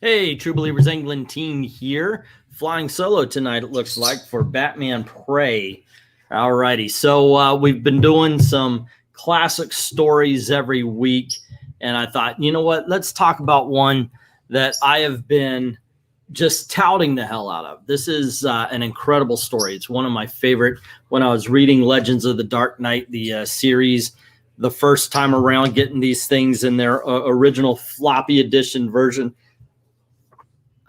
Hey, True Believers England team here. Flying solo tonight, it looks like, for Batman Prey. Alrighty, so we've been doing some classic stories every week, and I thought, you know what, let's talk about one that I have been just touting the hell out of. This is an incredible story. It's one of my favorite. When I was reading Legends of the Dark Knight, the series, the first time around, getting these things in their original floppy edition version,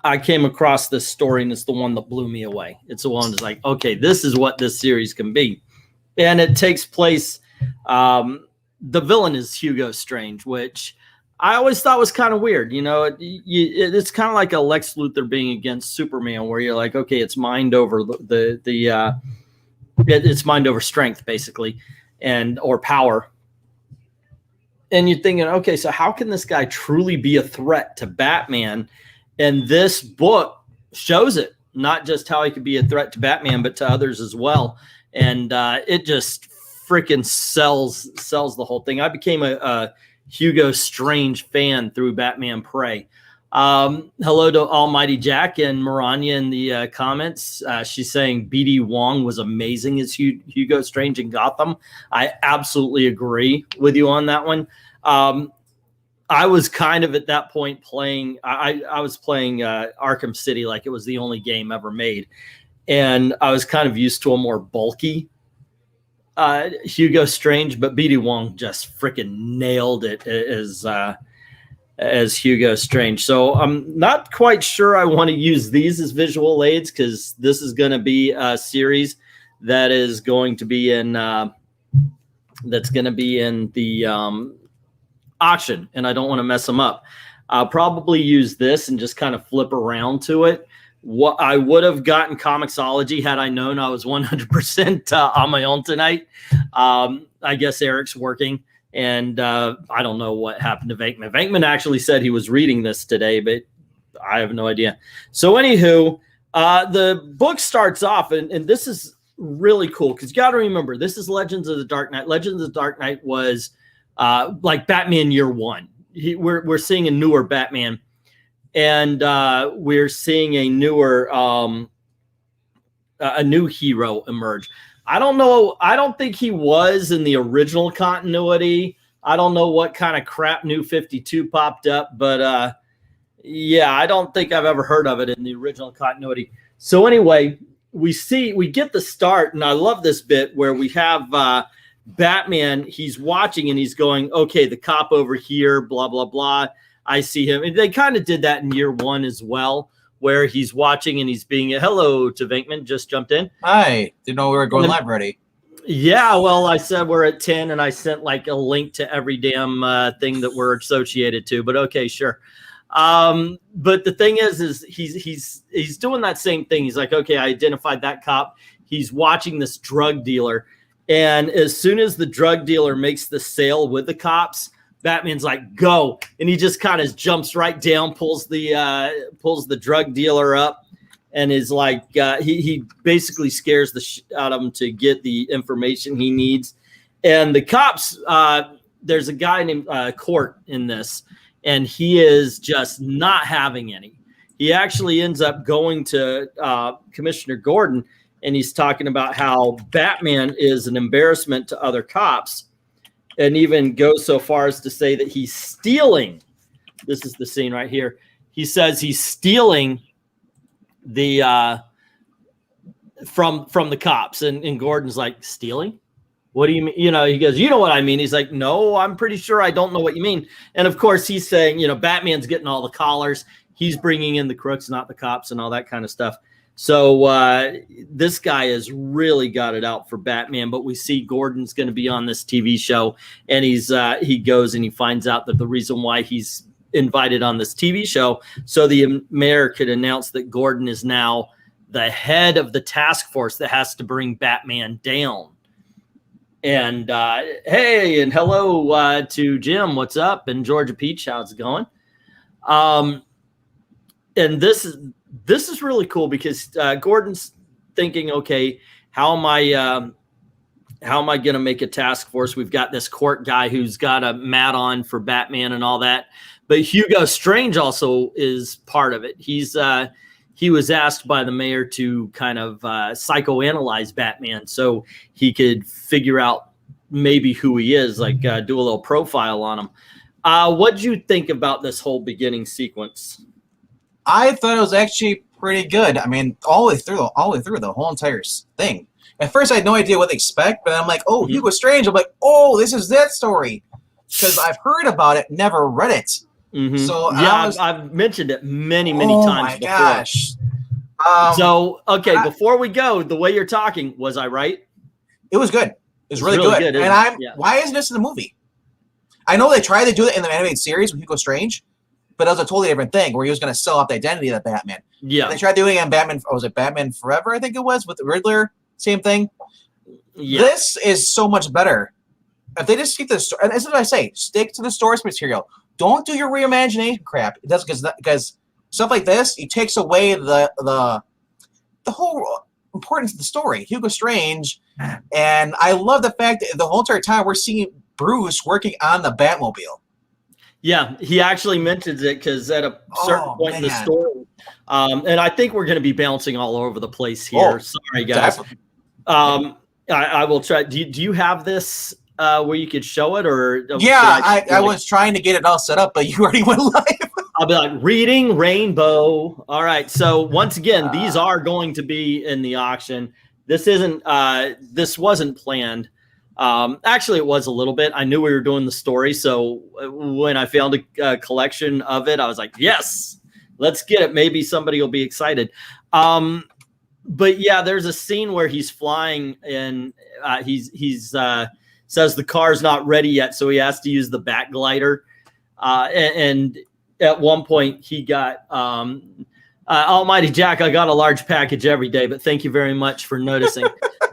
I came across this story, and it's the one that blew me away. It's the one that's like, okay, this is what this series can be. And it takes place, the villain is Hugo Strange, which I always thought was kind of weird. You know, it's kind of like a Lex Luthor being against Superman, where you're like, okay, it's mind over it's mind over strength, basically, or power. And you're thinking, okay, so how can this guy truly be a threat to Batman? And this book shows it, not just how he could be a threat to Batman, but to others as well. And it just freaking sells the whole thing. I became a Hugo Strange fan through Batman Prey. Hello to Almighty Jack and Maranya in the comments. She's saying BD Wong was amazing as Hugo Strange in Gotham. I absolutely agree with you on that one. I was kind of at that point playing, I was playing Arkham City like it was the only game ever made. And I was kind of used to a more bulky Hugo Strange, but BD Wong just freaking nailed it as Hugo Strange. So I'm not quite sure I want to use these as visual aids, because this is going to be a series that is going to be in, that's going to be in the auction, and I don't want to mess them up. I'll probably use this and just kind of flip around to it. What I would have gotten Comixology had I known I was 100% on my own tonight. I guess Eric's working, and I don't know what happened to Venkman. Venkman actually said he was reading this today, but I have no idea. So anywho, the book starts off, and this is really cool, because you got to remember, this is Legends of the Dark Knight. Legends of the Dark Knight was like Batman Year One. We're seeing a newer Batman, and we're seeing a newer a new hero emerge. I don't know. I don't think he was in the original continuity. I don't know what kind of crap New 52 popped up, but yeah, I don't think I've ever heard of it in the original continuity. So anyway, we get the start, and I love this bit where we have Batman, he's watching and he's going, okay, the cop over here, blah, blah, blah. I see him. And they kind of did that in Year One as well, where he's watching and he's being hello to Venkman, just jumped in. Hi, didn't know we were going live already. Yeah, well, I said we're at 10, and I sent like a link to every damn thing that we're associated to, but okay, sure. But the thing is he's doing that same thing. He's like, okay, I identified that cop. He's watching this drug dealer. And as soon as the drug dealer makes the sale with the cops, Batman's like, go. And he just kind of jumps right down, pulls the drug dealer up, and is like, he basically scares the shit out of him to get the information he needs. And the cops, there's a guy named Court in this, and he is just not having any. He actually ends up going to Commissioner Gordon, and he's talking about how Batman is an embarrassment to other cops, and even goes so far as to say that he's stealing. This is the scene right here. He says he's stealing the from the cops, and Gordon's like, stealing? What do you mean? You know, he goes, you know what I mean? He's like, no, I'm pretty sure I don't know what you mean. And of course he's saying, you know, Batman's getting all the collars. He's bringing in the crooks, not the cops, and all that kind of stuff. So this guy has really got it out for Batman, but we see Gordon's going to be on this TV show, and he goes and he finds out that the reason why he's invited on this TV show, so the mayor could announce that Gordon is now the head of the task force that has to bring Batman down. And hey, and hello to Jim, what's up? And Georgia Peach, how's it going? And this is really cool, because Gordon's thinking, okay, how am how am I going to make a task force? We've got this court guy who's got a mat on for Batman and all that. But Hugo Strange also is part of it. He was asked by the mayor to kind of psychoanalyze Batman so he could figure out maybe who he is, like do a little profile on him. What'd you think about this whole beginning sequence? I thought it was actually pretty good. I mean, all the way through the whole entire thing. At first, I had no idea what to expect, but I'm like, oh, Hugo Strange. I'm like, oh, this is that story. Because I've heard about it, never read it. So yeah, I've mentioned it many times before. Oh my gosh. So, okay, before we go, the way you're talking, was I right? It was good. It was really good. And why isn't this in the movie? I know they tried to do it in the animated series with Hugo Strange, but it was a totally different thing where he was going to sell off the identity of the Batman. Yeah. They tried doing it in Batman, was it Batman Forever, I think it was, with the Riddler? Same thing. Yeah. This is so much better. If they just keep the story, and this is what I say, stick to the source material. Don't do your reimagination crap. It does because stuff like this, it takes away the whole importance of the story. Hugo Strange, and I love the fact that the whole entire time we're seeing Bruce working on the Batmobile. Yeah, he actually mentions it because at a certain point in the story, and I think we're going to be bouncing all over the place here. Sorry, guys. I will try. Do you have this where you could show it, or yeah, I was trying to get it all set up, but you already went live. I'll be like reading Rainbow. All right. So once again, these are going to be in the auction. This isn't. This wasn't planned. Actually, it was a little bit. I knew we were doing the story, so when I found a collection of it, I was like, "Yes, let's get it. Maybe somebody will be excited." But yeah, there's a scene where he's flying and he's says the car's not ready yet, so he has to use the bat glider. And at one point, he got Almighty Jack. I got a large package every day, but thank you very much for noticing.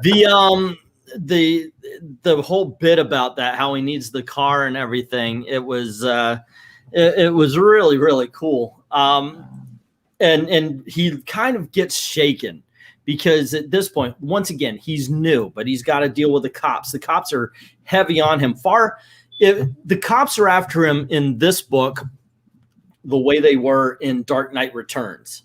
The whole bit about that, how he needs the car and everything, it was really, really cool. And he kind of gets shaken because at this point, once again, he's new, but he's got to deal with the cops. The cops are heavy on him. The cops are after him in this book the way they were in Dark Knight Returns,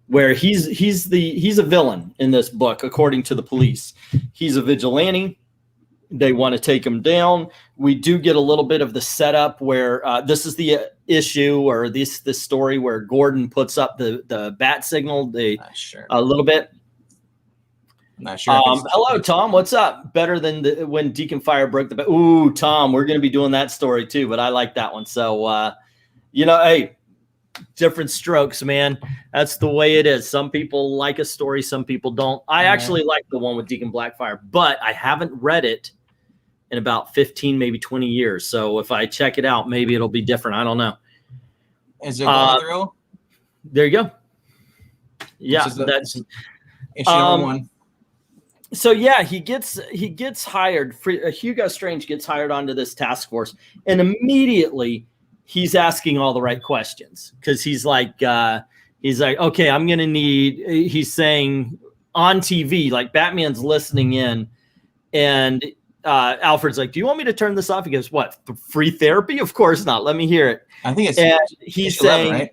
where he's a villain in this book, according to the police. He's a vigilante. They want to take him down. We do get a little bit of the setup where this is the issue or this story where Gordon puts up the bat signal. A little bit. I'm not sure. Hello, Tom. What's up? Better than when Deacon Fire broke the bat. Ooh, Tom, we're going to be doing that story too, but I like that one. So, hey, different strokes, man. That's the way it is. Some people like a story, some people don't. I actually like the one with Deacon Blackfire, but I haven't read it in about 15, maybe 20 years. So if I check it out, maybe it'll be different. I don't know. Is it going through? There you go. Yeah, that's issue one. So yeah, he gets hired. Hugo Strange gets hired onto this task force, and immediately he's asking all the right questions because he's like, okay, I'm gonna need. He's saying on TV, like Batman's listening in, and Alfred's like, "Do you want me to turn this off?" He goes, "What? Free therapy? Of course not. Let me hear it." I think it's. And he's saying, 11, right?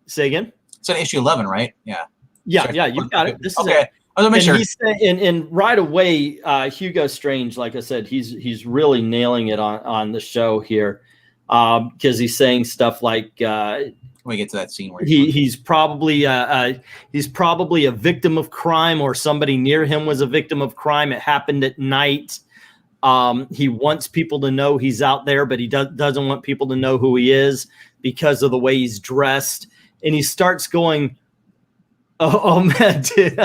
Say again. It's on issue 11, right? Yeah. Yeah, you've got it. This is okay. It. I was make sure. He's saying, and right away, Hugo Strange, like I said, he's really nailing it on the show here, because he's saying stuff like when we get to that scene where he's probably a victim of crime, or somebody near him was a victim of crime. It happened at night. He wants people to know he's out there, but he doesn't want people to know who he is because of the way he's dressed. And he starts going, oh man, dude.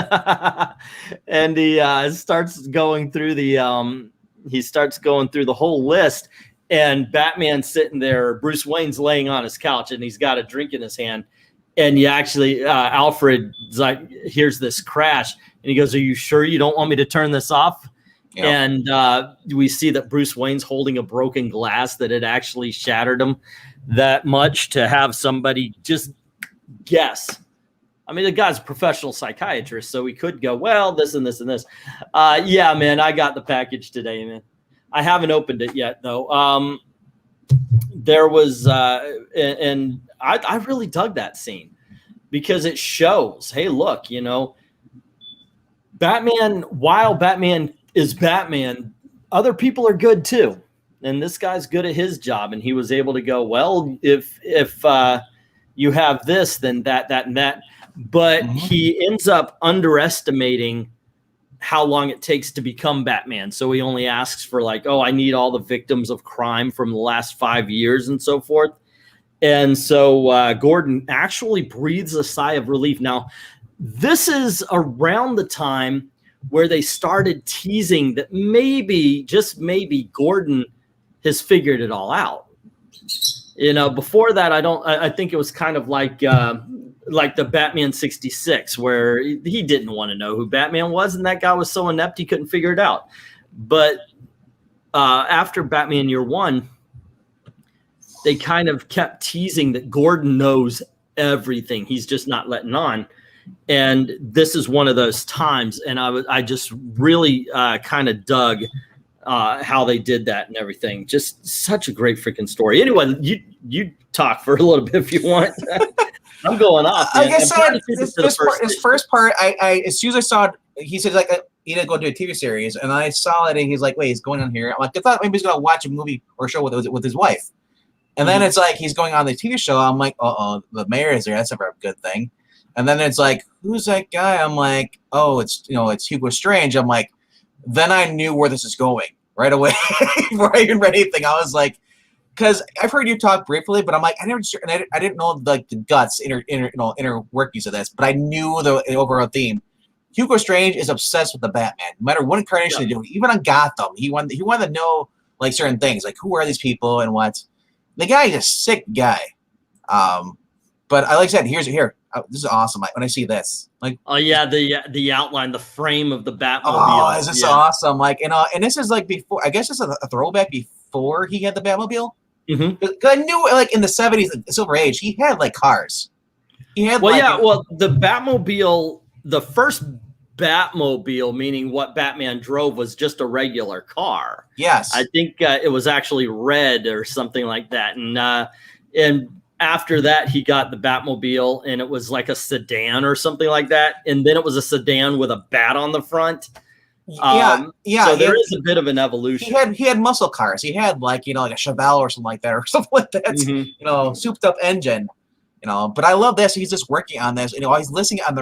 And he starts going through the whole list, and Batman's sitting there, Bruce Wayne's laying on his couch, and he's got a drink in his hand. And you actually, Alfred's like, here's this crash, and he goes, "Are you sure you don't want me to turn this off?" Yeah. And we see that Bruce Wayne's holding a broken glass that had actually shattered him that much to have somebody just guess. I mean, the guy's a professional psychiatrist, so he could go, well, this and this and this. Yeah, man, I got the package today, man. I haven't opened it yet, though. There was, and I really dug that scene because it shows, hey, look, you know, Batman, while Batman is Batman, other people are good too. And this guy's good at his job. And he was able to go, well, if you have this, then that, and that. But he ends up underestimating how long it takes to become Batman. So he only asks for like, oh, I need all the victims of crime from the last 5 years and so forth. And so Gordon actually breathes a sigh of relief. Now, this is around the time where they started teasing that maybe, just maybe, Gordon has figured it all out. You know, before that, I think it was kind of like the Batman 66, where he didn't want to know who Batman was, and that guy was so inept he couldn't figure it out. But after Batman Year One, they kind of kept teasing that Gordon knows everything. He's just not letting on. And this is one of those times, and I just really kind of dug how they did that and everything. Just such a great freaking story. Anyway, you talk for a little bit if you want. I'm going off. Man. Like I said, this first part, I as soon as I saw it, he said like he didn't go do a TV series, and I saw it, and he's like, wait, he's going on here. I'm like, I thought maybe he's gonna watch a movie or show with his wife, and then it's like he's going on the TV show. I'm like, the mayor is there. That's never a good thing. And then it's like, who's that guy? I'm like, oh, it's Hugo Strange. I'm like, then I knew where this is going right away before I even read anything. I was like, because I've heard you talk briefly, but I'm like, I didn't know like the guts, inner workings of this, but I knew the overall theme. Hugo Strange is obsessed with the Batman. No matter what incarnation they do, even on Gotham, he wanted to know like certain things, like who are these people and what. The guy is a sick guy. But like I said, here. This is awesome. When I see this, like, oh yeah, the outline, the frame of the Batmobile. Oh, this is awesome! Like, and this is like before. I guess this is a throwback before he had the Batmobile. Because I knew, like, in the '70s, the Silver Age, he had like cars. He had the Batmobile, the first Batmobile, meaning what Batman drove, was just a regular car. Yes, I think it was actually red or something like that, and after that, he got the Batmobile, and it was like a sedan or something like that. And then it was a sedan with a bat on the front. Yeah. So there is a bit of an evolution. He had muscle cars. He had like like a Chevelle or something like that, or something like that. Souped up engine. But I love this. He's just working on this. He's listening on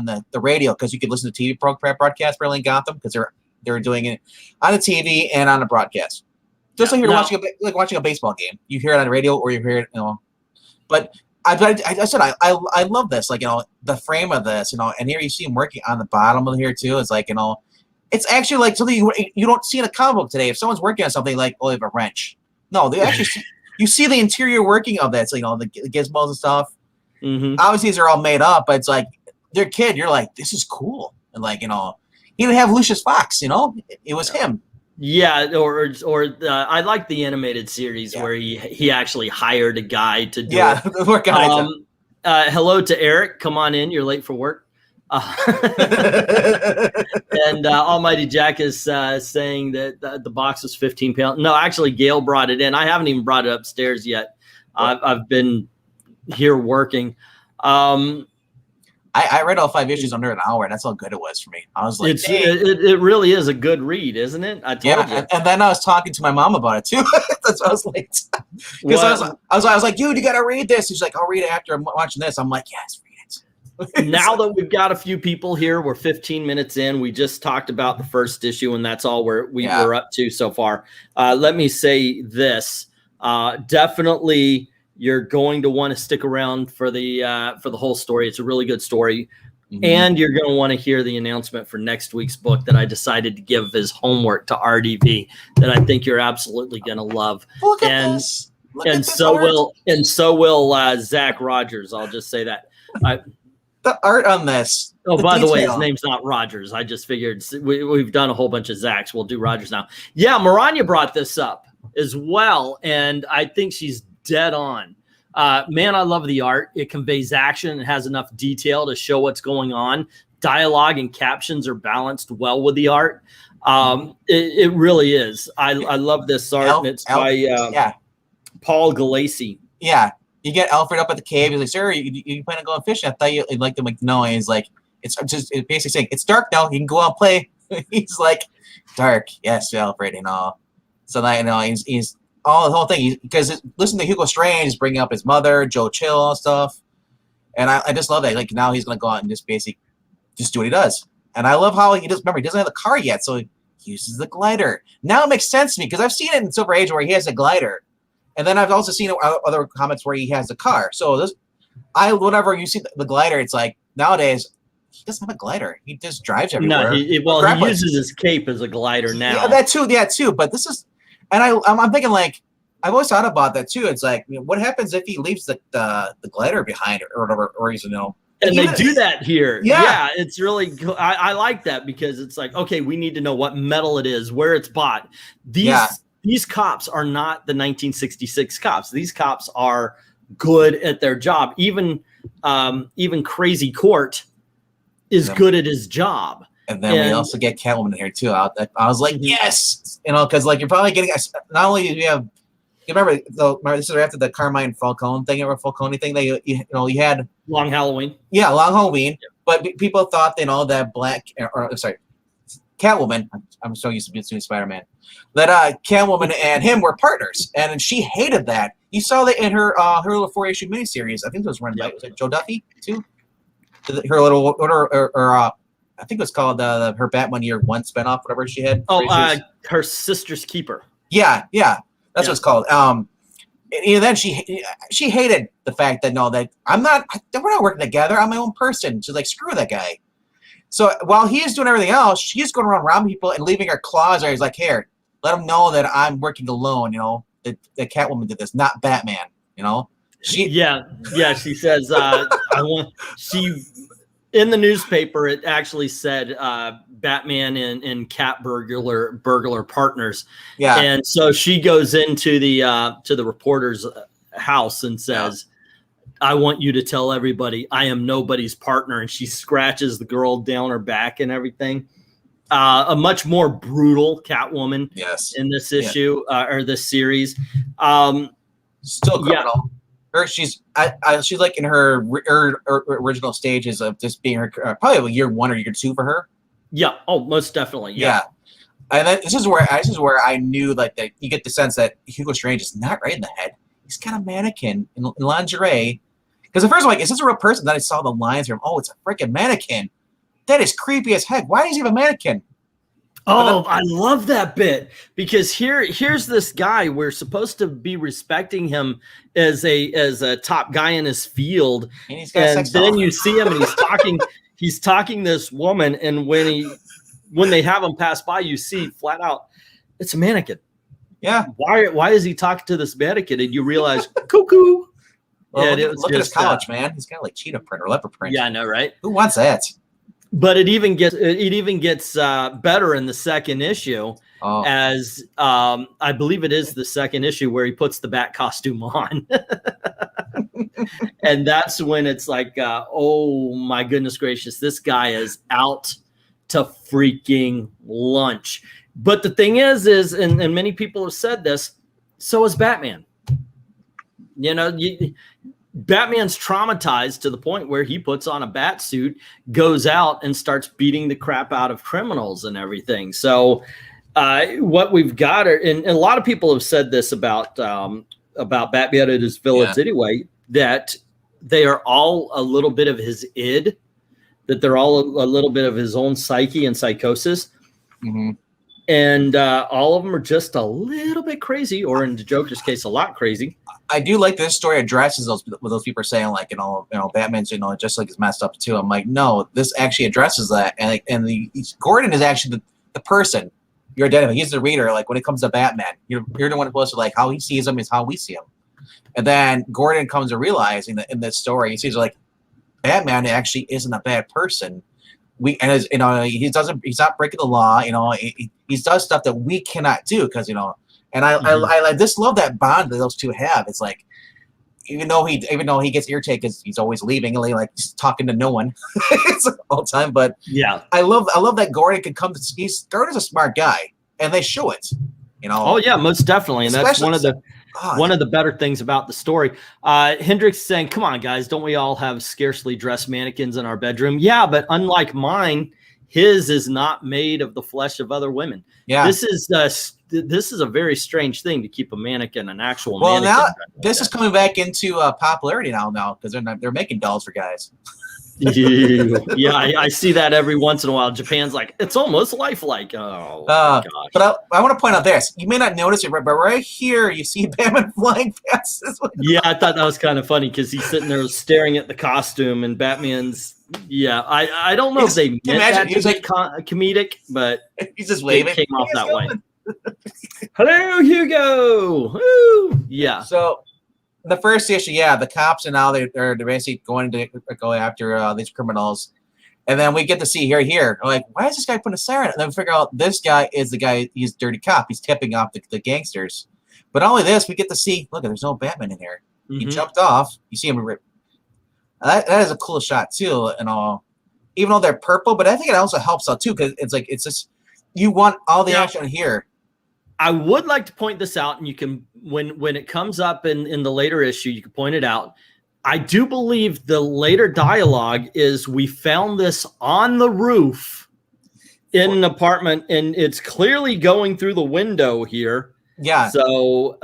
the radio, because you could listen to TV broadcasts for in Gotham, because they're doing it on the TV and on the broadcast. Just like you're watching a baseball game. You hear it on the radio, or you hear it, But I said I love this, like the frame of this, and here you see him working on the bottom of here too. It's like it's actually like something you don't see in a comic book today. If someone's working on something, like, they have a wrench. No, they actually you see the interior working of that. So the gizmos and stuff. Obviously these are all made up, but it's like they're a kid. You're like, this is cool, and like he didn't have Lucius Fox. It was him. Yeah, or I like the animated series where he actually hired a guy to do it. Work on it. Hello to Eric. Come on in. You're late for work. And Almighty Jack is saying that the box was 15 pounds. No, actually, Gail brought it in. I haven't even brought it upstairs yet. I've been here working. I read all 5 issues under an hour, and that's how good it was for me. I was like, it really is a good read, isn't it? I told you. And then I was talking to my mom about it too. That's why I was late. Because I was like, dude, you got to read this. She's like, I'll read it after I'm watching this. I'm like, yes, read it. Now that we've got a few people here, we're 15 minutes in. We just talked about the first issue, and that's all we're up to so far. Let me say this: definitely. You're going to want to stick around for the whole story. It's a really good story. And you're going to want to hear the announcement for next week's book that I decided to give as homework to RDV that I think you're absolutely going to love. Look at this. And so will Zach Rogers. I'll just say that. The art on this. Oh, by the way, his name's not Rogers. I just figured we've done a whole bunch of Zachs. We'll do Rogers now. Yeah, Maranya brought this up as well, and I think she's dead on. Man, I love the art. It conveys action. It has enough detail to show what's going on. Dialogue and captions are balanced well with the art. It really is. I love this art. And it's by Paul Galassi. Yeah. You get Alfred up at the cave. He's like, sir, you plan on going fishing? I thought you'd like to make no. And he's like, it's basically saying, it's dark now. You can go out and play. He's like, dark. Yes, Alfred, and all. So that, he's all the whole thing. Because listen to Hugo Strange bringing up his mother, Joe Chill and stuff. And I just love that. Like, now he's going to go out and just basically just do what he does. And I love how he doesn't have the car yet. So he uses the glider. Now it makes sense to me because I've seen it in Silver Age where he has a glider. And then I've also seen other comics where he has a car. So whenever you see the glider, it's like nowadays he doesn't have a glider. He just drives everywhere. No, he uses his cape as a glider now. Yeah, that too. But this is, and I'm thinking like I've always thought about that too. It's like, what happens if he leaves the glider behind or whatever, or he's And they do that here. Yeah, it's really cool. I like that because it's like, okay, we need to know what metal it is, where it's bought. These cops are not the 1966 cops. These cops are good at their job. Even Crazy Court is good at his job. And then we also get Catwoman in here too. I was like, yes, because like you're probably getting not only do you have. You remember this is after the Carmine Falcone thing or Falcone thing that you had Long Halloween. Yeah, Long Halloween. Yeah. But people thought that Catwoman. I'm so used to being Spider-Man. That Catwoman and him were partners, and she hated that. You saw that in her little 4-issue miniseries. I think it was run by Joe Duffy too. Her little I think it was called her Batman Year One spinoff, whatever she had. Her Sister's Keeper. Yeah. That's what it's called. And then she hated the fact that we're not working together. I'm my own person. She's like, screw that guy. So while he's doing everything else, she's going around robbing people and leaving her claws there. He's like, here, let him know that I'm working alone. That Catwoman did this, not Batman. She says in the newspaper it actually said Batman and Cat burglar partners. Yeah. And so she goes into the reporter's house and says, I want you to tell everybody I am nobody's partner. And she scratches the girl down her back and everything. A much more brutal Catwoman in this issue or this series. Still criminal. She's like in her original stages of just being her probably year 1 or year 2 for her. Yeah. Oh, most definitely. Yeah. And this is where I knew that you get the sense that Hugo Strange is not right in the head. He's got a mannequin in lingerie. Because at first I'm like, is this a real person? Then I saw the lines from, it's a freaking mannequin. That is creepy as heck. Why does he have a mannequin? Oh, I love that bit because here's this guy. We're supposed to be respecting him as a top guy in his field, and then you see him and he's talking this woman, and when they have him pass by, you see flat out it's a mannequin. Yeah. Why is he talking to this mannequin? And you realize cuckoo. Well, look at his couch, man. He's got like cheetah print or leopard print. Yeah, I know, right? Who wants that? But it even gets better in the second issue, as I believe it is the second issue where he puts the bat costume on, and that's when it's like, oh my goodness gracious, this guy is out to freaking lunch. But the thing is, and many people have said this, so is Batman. Batman's traumatized to the point where he puts on a bat suit, goes out and starts beating the crap out of criminals and everything. So what we've got and a lot of people have said this about Batman and his villains anyway, that they are all a little bit of his id, that they're all a little bit of his own psyche and psychosis. Mm-hmm. And all of them are just a little bit crazy, or in the Joker's case, a lot crazy. I do like this story addresses what those people are saying, like, Batman's, just like is messed up too. I'm like, no, this actually addresses that. And Gordon is actually the person you're identifying. He's the reader. Like when it comes to Batman, you're the one supposed to like how he sees him is how we see him. And then Gordon comes to realizing that in this story, he sees like Batman actually isn't a bad person. He's not breaking the law. He does stuff that we cannot do because and I just love that bond that those two have. It's like even though he gets irritated because he's always leaving, like he's talking to no one all the time. But yeah, I love that Gordon could come to. Gordon's a smart guy, and they show it. Oh yeah, most definitely, and that's one of the better things about the story. Hendrix saying, "Come on, guys, don't we all have scarcely dressed mannequins in our bedroom?" Yeah, but unlike mine, his is not made of the flesh of other women. Yeah, this is a very strange thing to keep a mannequin, an actual mannequin. Well, now this is coming back into popularity now because they're making dolls for guys. Yeah, I see that every once in a while. Japan's like, it's almost lifelike. Oh, gosh. But I want to point out this. You may not notice it, but right here you see Batman flying past. Yeah, I thought that was kind of funny because he's sitting there staring at the costume, and Batman's. Yeah, I don't know if they meant that to be comedic, but he's just waving. It came off that way. Hello, Hugo. Woo! Yeah. So the first issue, yeah, the cops and now they're basically going to go after these criminals, and then we get to see here. Like, why is this guy putting a siren? And then we figure out this guy is the guy. He's a dirty cop. He's tipping off the gangsters. But not only this, we get to see. Look, there's no Batman in here. He jumped off. You see him. That is a cool shot too, and all. Even though they're purple, but I think it also helps out too because it's just you want all the action here. I would like to point this out, and you can when it comes up in the later issue, you can point it out. I do believe the later dialogue is we found this on the roof in an apartment, and it's clearly going through the window here. Yeah. So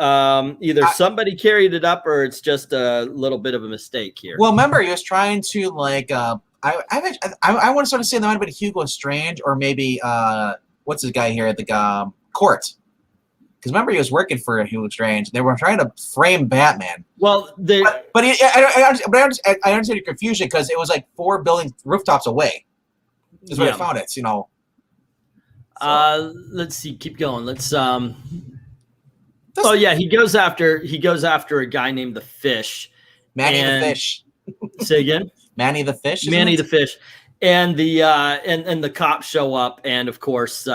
either somebody carried it up, or it's just a little bit of a mistake here. Well, remember he was trying to like I want to sort of say that might have been Hugo Strange, or maybe what's this guy here at the court. Because remember, he was working for Hugo Strange. They were trying to frame Batman. Well, I understand your confusion because it was like 4 building rooftops away. Is where I found it. So. Let's see. Keep going. Let's. Oh yeah, he goes after a guy named the Fish. Manny the Fish. Say again. Manny the Fish. Manny the Fish, and the and the cops show up, and of course.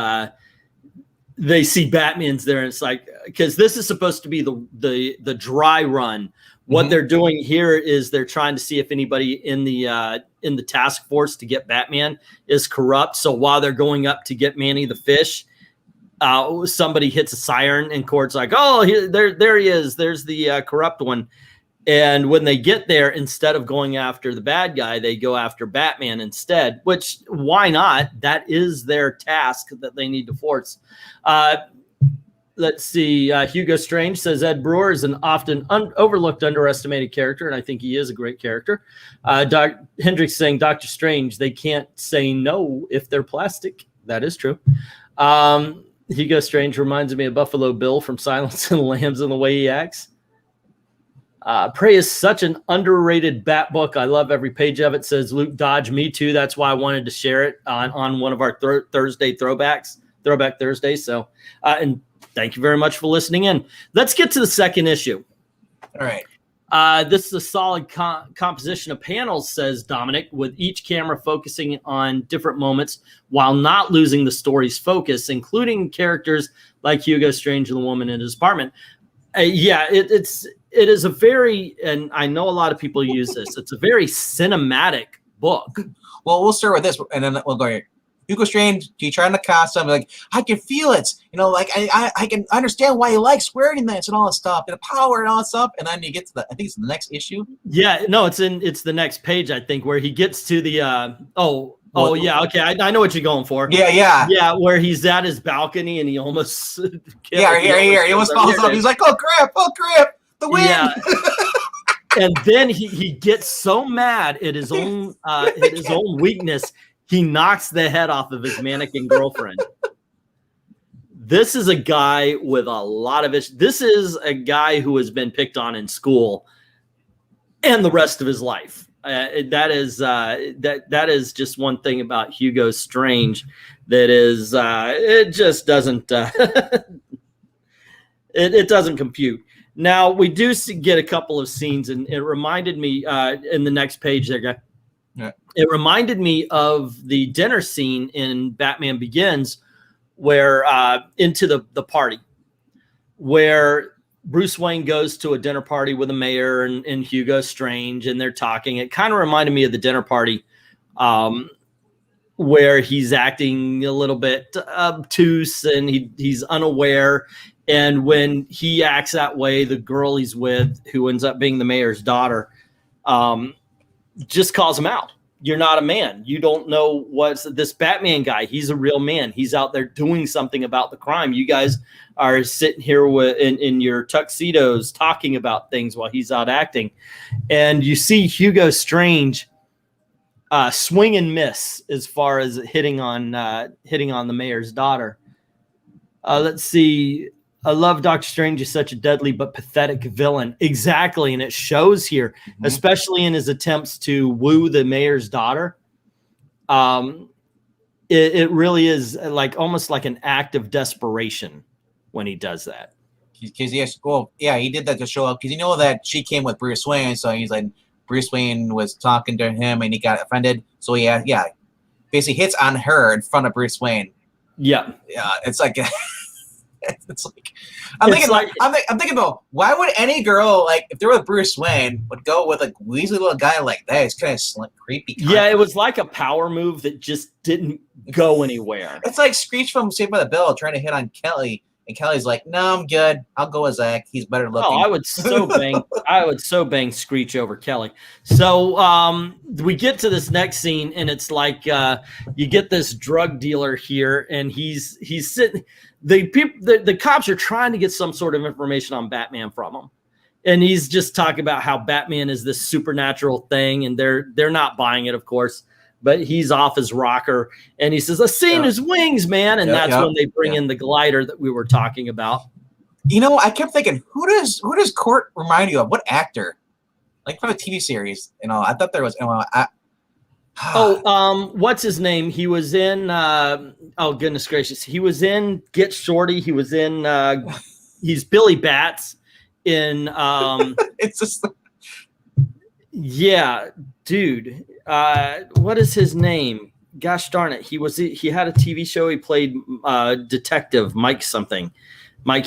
They see Batman's there, and it's like, because this is supposed to be the dry run. What they're doing here is they're trying to see if anybody in the task force to get Batman is corrupt. So while they're going up to get Manny the Fish, somebody hits a siren, and Cord's like, "Oh, there he is. There's the corrupt one." And when they get there, instead of going after the bad guy, they go after Batman instead, which why not? That is their task that they need to force. Let's see. Hugo Strange says Ed Brewer is an often overlooked, underestimated character, and I think he is a great character. Hendrix saying Dr. Strange, they can't say no if they're plastic. That is true. Hugo Strange reminds me of Buffalo Bill from Silence of the Lambs and the way he acts. Prey is such an underrated Bat book. I love every page of it. Says Luke Dodge, me too. That's why I wanted to share it on one of our Thursday throwbacks, Throwback Thursday. So, and thank you very much for listening in. Let's get to the second issue. All right. This is a solid composition of panels, says Dominic, with each camera focusing on different moments while not losing the story's focus, including characters like Hugo Strange and the woman in his apartment. It is a very, and I know a lot of people use this, it's a very cinematic book. Well, we'll start with this, and then we'll go here. Hugo Strange, he trying to cast something like, I can feel it. Like I can understand why he likes wearing this and all that stuff, and the power and all that stuff. And then you get to I think it's the next issue. Yeah, no, it's the next page, I think, where he gets to the, yeah, okay, I know what you're going for. Yeah, where he's at his balcony and he almost he almost falls off. He's like, oh crap, the wind. Yeah. And then he gets so mad at his own weakness, he knocks the head off of his mannequin girlfriend. This is a guy with a lot of issues. This is a guy who has been picked on in school and the rest of his life. That is just one thing about Hugo Strange that is it just doesn't it doesn't compute. Now we do get a couple of scenes, and it reminded me in the next page there, guy. Yeah. It reminded me of the dinner scene in Batman Begins, where into the party, where Bruce Wayne goes to a dinner party with the mayor and Hugo Strange, and they're talking. It kind of reminded me of the dinner party where he's acting a little bit obtuse and he's unaware. And when he acts that way, the girl he's with, who ends up being the mayor's daughter, just calls him out. You're not a man. You don't know what's this Batman guy. He's a real man. He's out there doing something about the crime. You guys are sitting here in your tuxedos talking about things while he's out acting. And you see Hugo Strange swing and miss as far as hitting on the mayor's daughter. Let's see. I love Dr. Strange is such a deadly but pathetic villain. Exactly. And it shows here, especially in his attempts to woo the mayor's daughter. It really is like almost like an act of desperation when he does that. Because he did that to show up because you know that she came with Bruce Wayne, so he's like Bruce Wayne was talking to him and he got offended. So basically hits on her in front of Bruce Wayne. Yeah, it's like. It's like I'm thinking about why would any girl, like, if they're with Bruce Wayne, would go with a weaselly little guy like that? It's kind of creepy. Yeah, it was like a power move that just didn't go anywhere. It's like Screech from Saved by the Bell trying to hit on Kelly, and Kelly's like, "No, I'm good. I'll go with Zach. He's better looking." Oh, I would so bang Screech over Kelly. So we get to this next scene, and it's like you get this drug dealer here, and he's sitting. The cops are trying to get some sort of information on Batman from him, and he's just talking about how Batman is this supernatural thing, and they're not buying it, of course. But he's off his rocker, and he says, "I've seen his wings, man," and that's when they bring in the glider that we were talking about. You know, I kept thinking, who does Court remind you of? What actor? Like from a TV series? You know, I thought there was. What's his name? He was in oh goodness gracious. He was in Get Shorty. He was in he's Billy Bats in it's just yeah, dude. What is his name? Gosh darn it. He had a TV show. He played detective Mike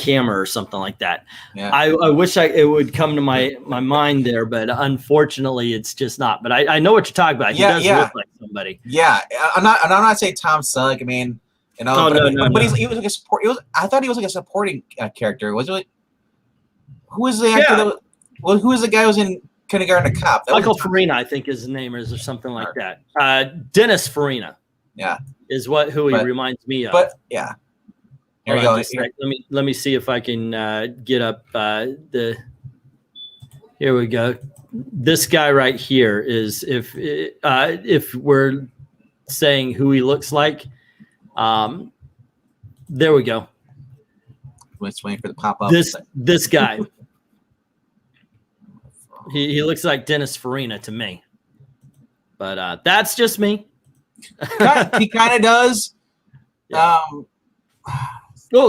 Hammer or something like that. Yeah. I wish it would come to my mind there, but unfortunately it's just not. But I know what you're talking about. He does look like somebody. Yeah. I'm not saying Tom Selleck. I mean, you know, he was like a support. I thought he was like a supporting character. Was it? Who was the actor? Who was the guy who was in Kindergarten Cop? Michael Farina, I think his name is, or something like that. Dennis Farina. Yeah. Is who he reminds me of. But yeah. Here we go. Let me see if I can get up the. Here we go. This guy right here is if we're saying who he looks like. There we go. Let's wait for the pop up. This guy. He looks like Dennis Farina to me, but that's just me. He kind of does. Yeah.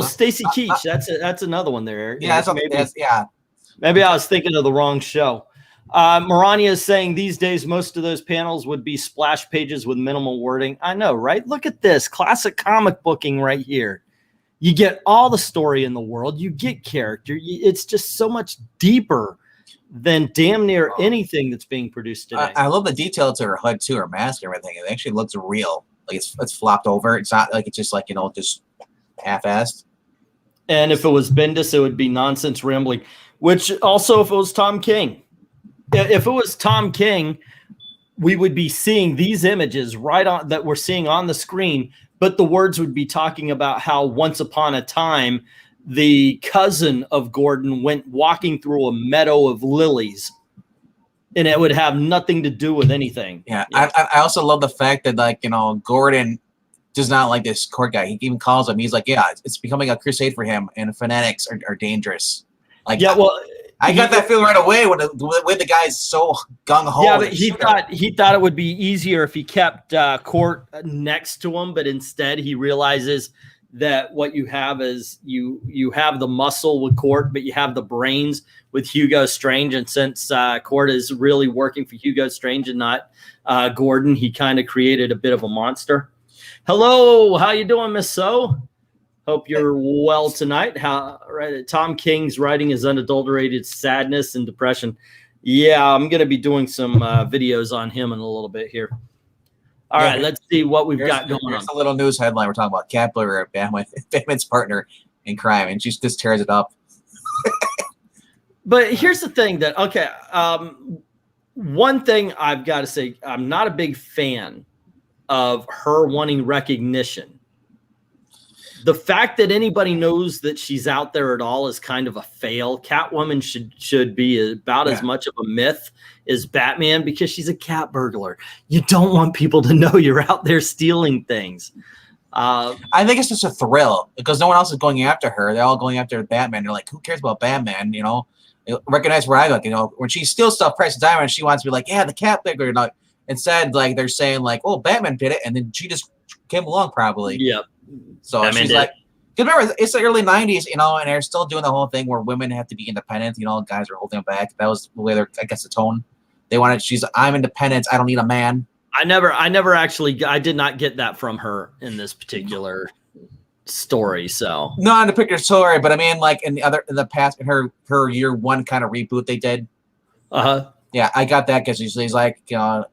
Stacy Keach. That's another one there, Eric. Yeah, maybe I was thinking of the wrong show. Marania is saying these days most of those panels would be splash pages with minimal wording. I know, right? Look at this classic comic booking right here. You get all the story in the world. You get character. It's just so much deeper than damn near anything that's being produced today. I love the detail to her HUD too, her mask and everything. It actually looks real. Like it's flopped over. It's not like it's just like, you know, just half-assed. And if it was Bendis, it would be nonsense rambling. Which also, if it was Tom King, we would be seeing these images right on that we're seeing on the screen, but the words would be talking about how once upon a time the cousin of Gordon went walking through a meadow of lilies, and it would have nothing to do with anything. Yeah. I also love the fact that, like, you know, Gordon does not like this Court guy. He even calls him. He's like, yeah, it's becoming a crusade for him, and fanatics are dangerous. Like, yeah, well, I got that feeling right away when the guy's so gung ho. Yeah, but he thought it would be easier if he kept Court next to him, but instead he realizes that what you have is you have the muscle with Court, but you have the brains with Hugo Strange. And since Court is really working for Hugo Strange and not Gordon, he kind of created a bit of a monster. Hello, how you doing, Miss So? Hope you're well tonight. How right? Tom King's writing his unadulterated sadness and depression. Yeah, I'm going to be doing some videos on him in a little bit here. All right, let's see what we've got going on. Here's a little news headline. We're talking about Catwoman, Batman's partner in crime, and she just tears it up. But here's the thing that, okay, one thing I've got to say, I'm not a big fan of her wanting recognition. The fact that anybody knows that she's out there at all is kind of a fail. Catwoman should be about as much of a myth as Batman because she's a cat burglar. You don't want people to know you're out there stealing things. I think it's just a thrill because no one else is going after her. They're all going after Batman. They're like, who cares about Batman? You know, recognize where I look. You know, when she steals stuff, Price of Diamond, she wants to be like, yeah, the cat burglar. You know, instead, like they're saying like, oh, Batman did it, and then she just came along probably. Yep. So she's like, because remember, it's the early 90s, you know, and they're still doing the whole thing where women have to be independent. You know, guys are holding them back. That was the way they're, I guess, the tone. They wanted, I'm independent. I don't need a man. I did not get that from her in this particular story. So not in the particular story, but I mean, like in the past, in her year one kind of reboot they did. Yeah, I got that because she's like, you know,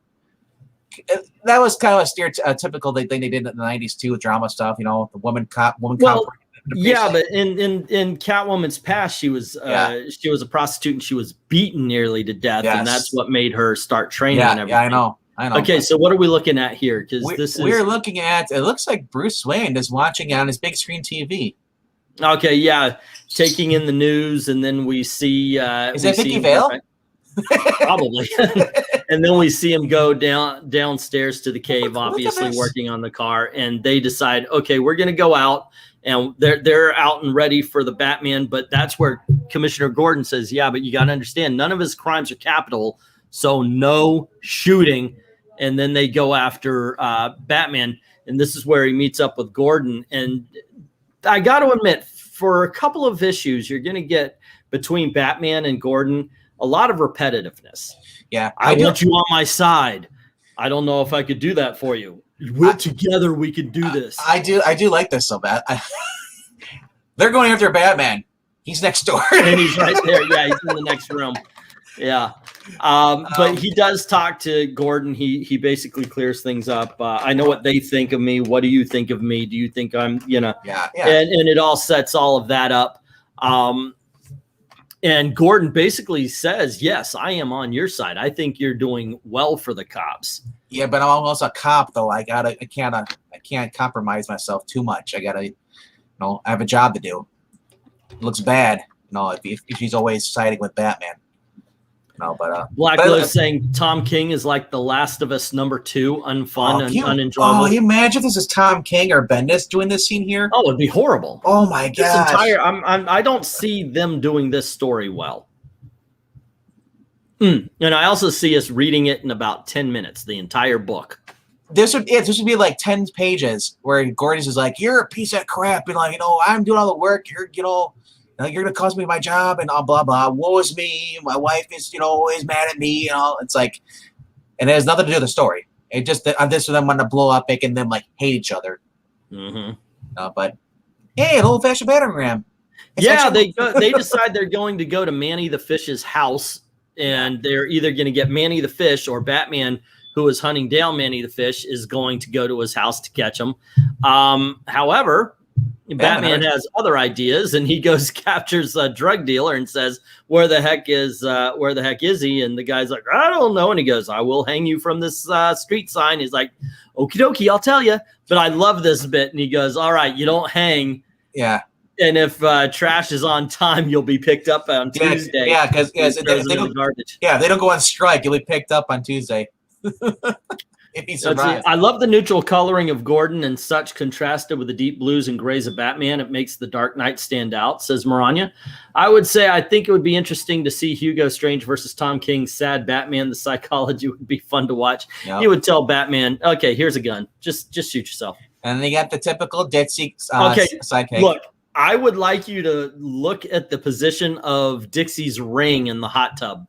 that was kind of a stereotypical thing they did in the 90s too, with drama stuff. You know, the woman cop. Yeah, but in Catwoman's past, she was a prostitute and she was beaten nearly to death, and that's what made her start training. And everything. Yeah, I know. Okay, so what are we looking at here? Because we're looking at, it looks like Bruce Wayne is watching it on his big screen TV. Okay, yeah, taking in the news, and then we see. Is that Vicky Vale? Probably. And then we see him go downstairs to the cave, obviously working on the car, and they decide, okay, we're going to go out, and they're out and ready for the Batman. But that's where Commissioner Gordon says, yeah, but you got to understand, none of his crimes are capital, so no shooting. And then they go after Batman, and this is where he meets up with Gordon. And I got to admit, for a couple of issues, you're going to get between Batman and Gordon a lot of repetitiveness. Yeah, I want you on my side. I don't know if I could do that for you. Together we could do this. I do like this so bad. They're going after Batman. He's next door. And he's right there. Yeah, he's in the next room. Yeah. But he does talk to Gordon. He basically clears things up. I know what they think of me. What do you think of me? Do you think I'm, you know? Yeah. And it all sets all of that up. And Gordon basically says, yes, I am on your side. I think you're doing well for the cops. Yeah, but I'm almost a cop, though. I can't compromise myself too much. I have a job to do. It looks bad, you know, if he's always siding with Batman. No, but Black Low saying Tom King is like The Last of Us #2, unfun and unenjoyable. Oh, you imagine if this is Tom King or Bendis doing this scene here? Oh, it'd be horrible. Oh my god! I don't see them doing this story well. And I also see us reading it in about 10 minutes, the entire book. This would be like 10 pages where Gordon's is like, "You're a piece of crap," and like, you know, I'm doing all the work. You're gonna cost me my job and blah blah. Woe is me. My wife is, is mad at me. You know, it's like, and it has nothing to do with the story. It just this of them want to blow up, making them like hate each other. But hey, an old fashioned battering ram. They decide they're going to go to Manny the Fish's house, and they're either going to get Manny the Fish or Batman, who is hunting down Manny the Fish, is going to go to his house to catch him. However, Batman has other ideas, and he captures a drug dealer and says, where the heck is he? And the guy's like, I don't know. And he goes, I will hang you from this street sign. He's like, okie dokie, I'll tell you. But I love this bit. And he goes, all right, you don't hang. Yeah. And if trash is on time, you'll be picked up on Tuesday. Yeah, because they don't go on strike. You'll be picked up on Tuesday. I love the neutral coloring of Gordon and such, contrasted with the deep blues and grays of Batman. It makes the Dark Knight stand out, says Maranya. I would say I think it would be interesting to see Hugo Strange versus Tom King's sad Batman. The psychology would be fun to watch. Yep. He would tell Batman, okay, here's a gun. Just shoot yourself. And they got the typical ditzy sidekick. Look, I would like you to look at the position of Dixie's ring in the hot tub.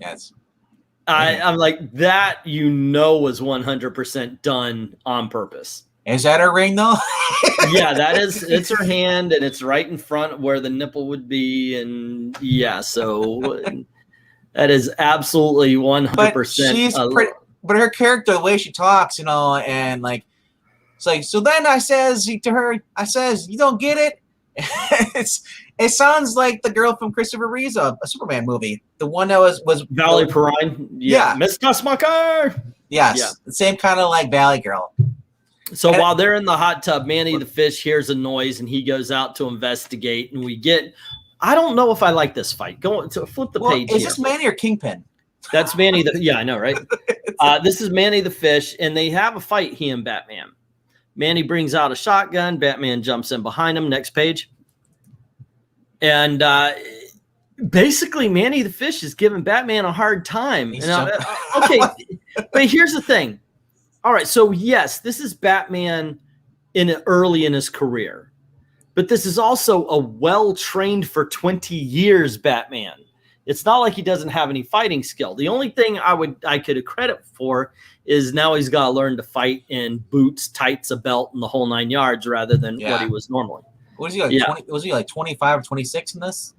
Yes. I'm like, that was 100% done on purpose. Is that her ring though? Yeah, it's her hand, and it's right in front where the nipple would be, and yeah, so that is absolutely 100%. But she's pretty. But her character, the way she talks, and like, it's like. So then I says to her, you don't get it. It sounds like the girl from Christopher Reeve's a Superman movie, the one that was Valley Perrine. Yeah, Mr. Smucker. Yes, yeah. The same kind of like Valley Girl. So while they're in the hot tub, Manny the fish hears a noise and he goes out to investigate, and we get. I don't know if I like this fight. Go to flip the page. Is this Manny or Kingpin? That's Manny the. Yeah, I know, right? This is Manny the fish, and they have a fight. He and Batman. Manny brings out a shotgun. Batman jumps in behind him. Next page. And basically, Manny the fish is giving Batman a hard time. Okay, but here's the thing. All right, so yes, this is Batman early in his career, but this is also a well-trained for 20 years Batman. It's not like he doesn't have any fighting skill. The only thing I could credit for is now he's got to learn to fight in boots, tights, a belt, and the whole 9 yards rather than what he was normally. What is he like? Was he like 25 or 26 in this?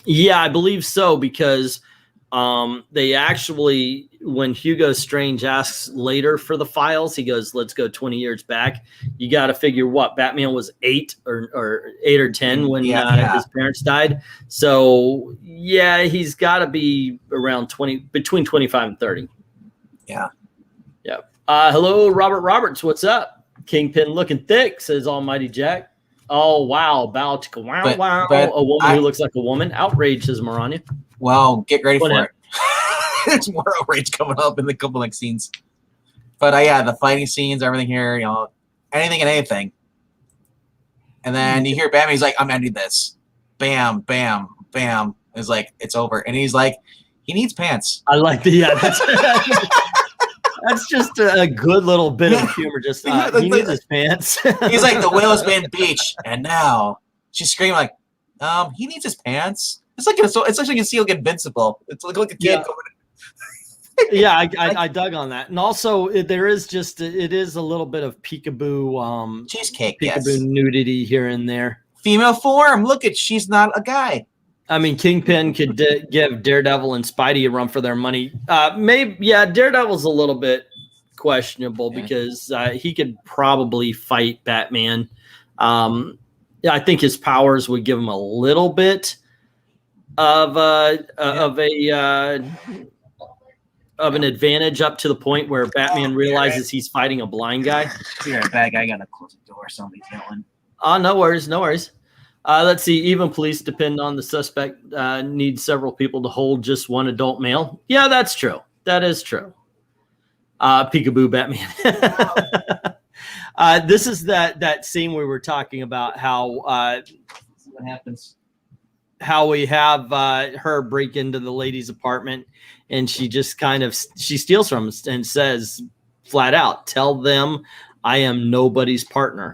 Yeah, I believe so, because they actually, when Hugo Strange asks later for the files, he goes, let's go 20 years back. You got to figure what Batman was 8 or 10 when his parents died. So yeah, he's got to be around between 25 and 30. Yeah. Yeah. Hello, Robert Roberts. What's up? Kingpin looking thick, says Almighty Jack. Oh, wow. Wow. A woman who looks like a woman. Outrage, says Marania. Well, get ready for it. There's more outrage coming up in the couple like scenes. But yeah, the fighting scenes, everything here, anything and anything. And then you hear Batman, he's like, I'm ending this. Bam, bam, bam. It's like, it's over. And he's like, he needs pants. I like that's just a good little bit of humor. Just he needs his pants. He's like, the whale's been beached, and now she's screaming like, he needs his pants. It's like it's like you can see like Invincible. It's like a kid going. Yeah, I dug on that, and also it is a little bit of peekaboo cheesecake, nudity here and there. Female form. Look she's not a guy. I mean, Kingpin could give Daredevil and Spidey a run for their money. Daredevil's a little bit questionable because he could probably fight Batman. I think his powers would give him a little bit of an advantage up to the point where Batman realizes he's fighting a blind guy. Be right back. I gotta close the door. Somebody's yelling. No worries. Let's see. Even police depend on the suspect. Need several people to hold just one adult male. Yeah, that's true. That is true. Peekaboo Batman. This is that scene we were talking about how what happens. How we have her break into the lady's apartment, and she just she steals from us and says flat out, "Tell them I am nobody's partner."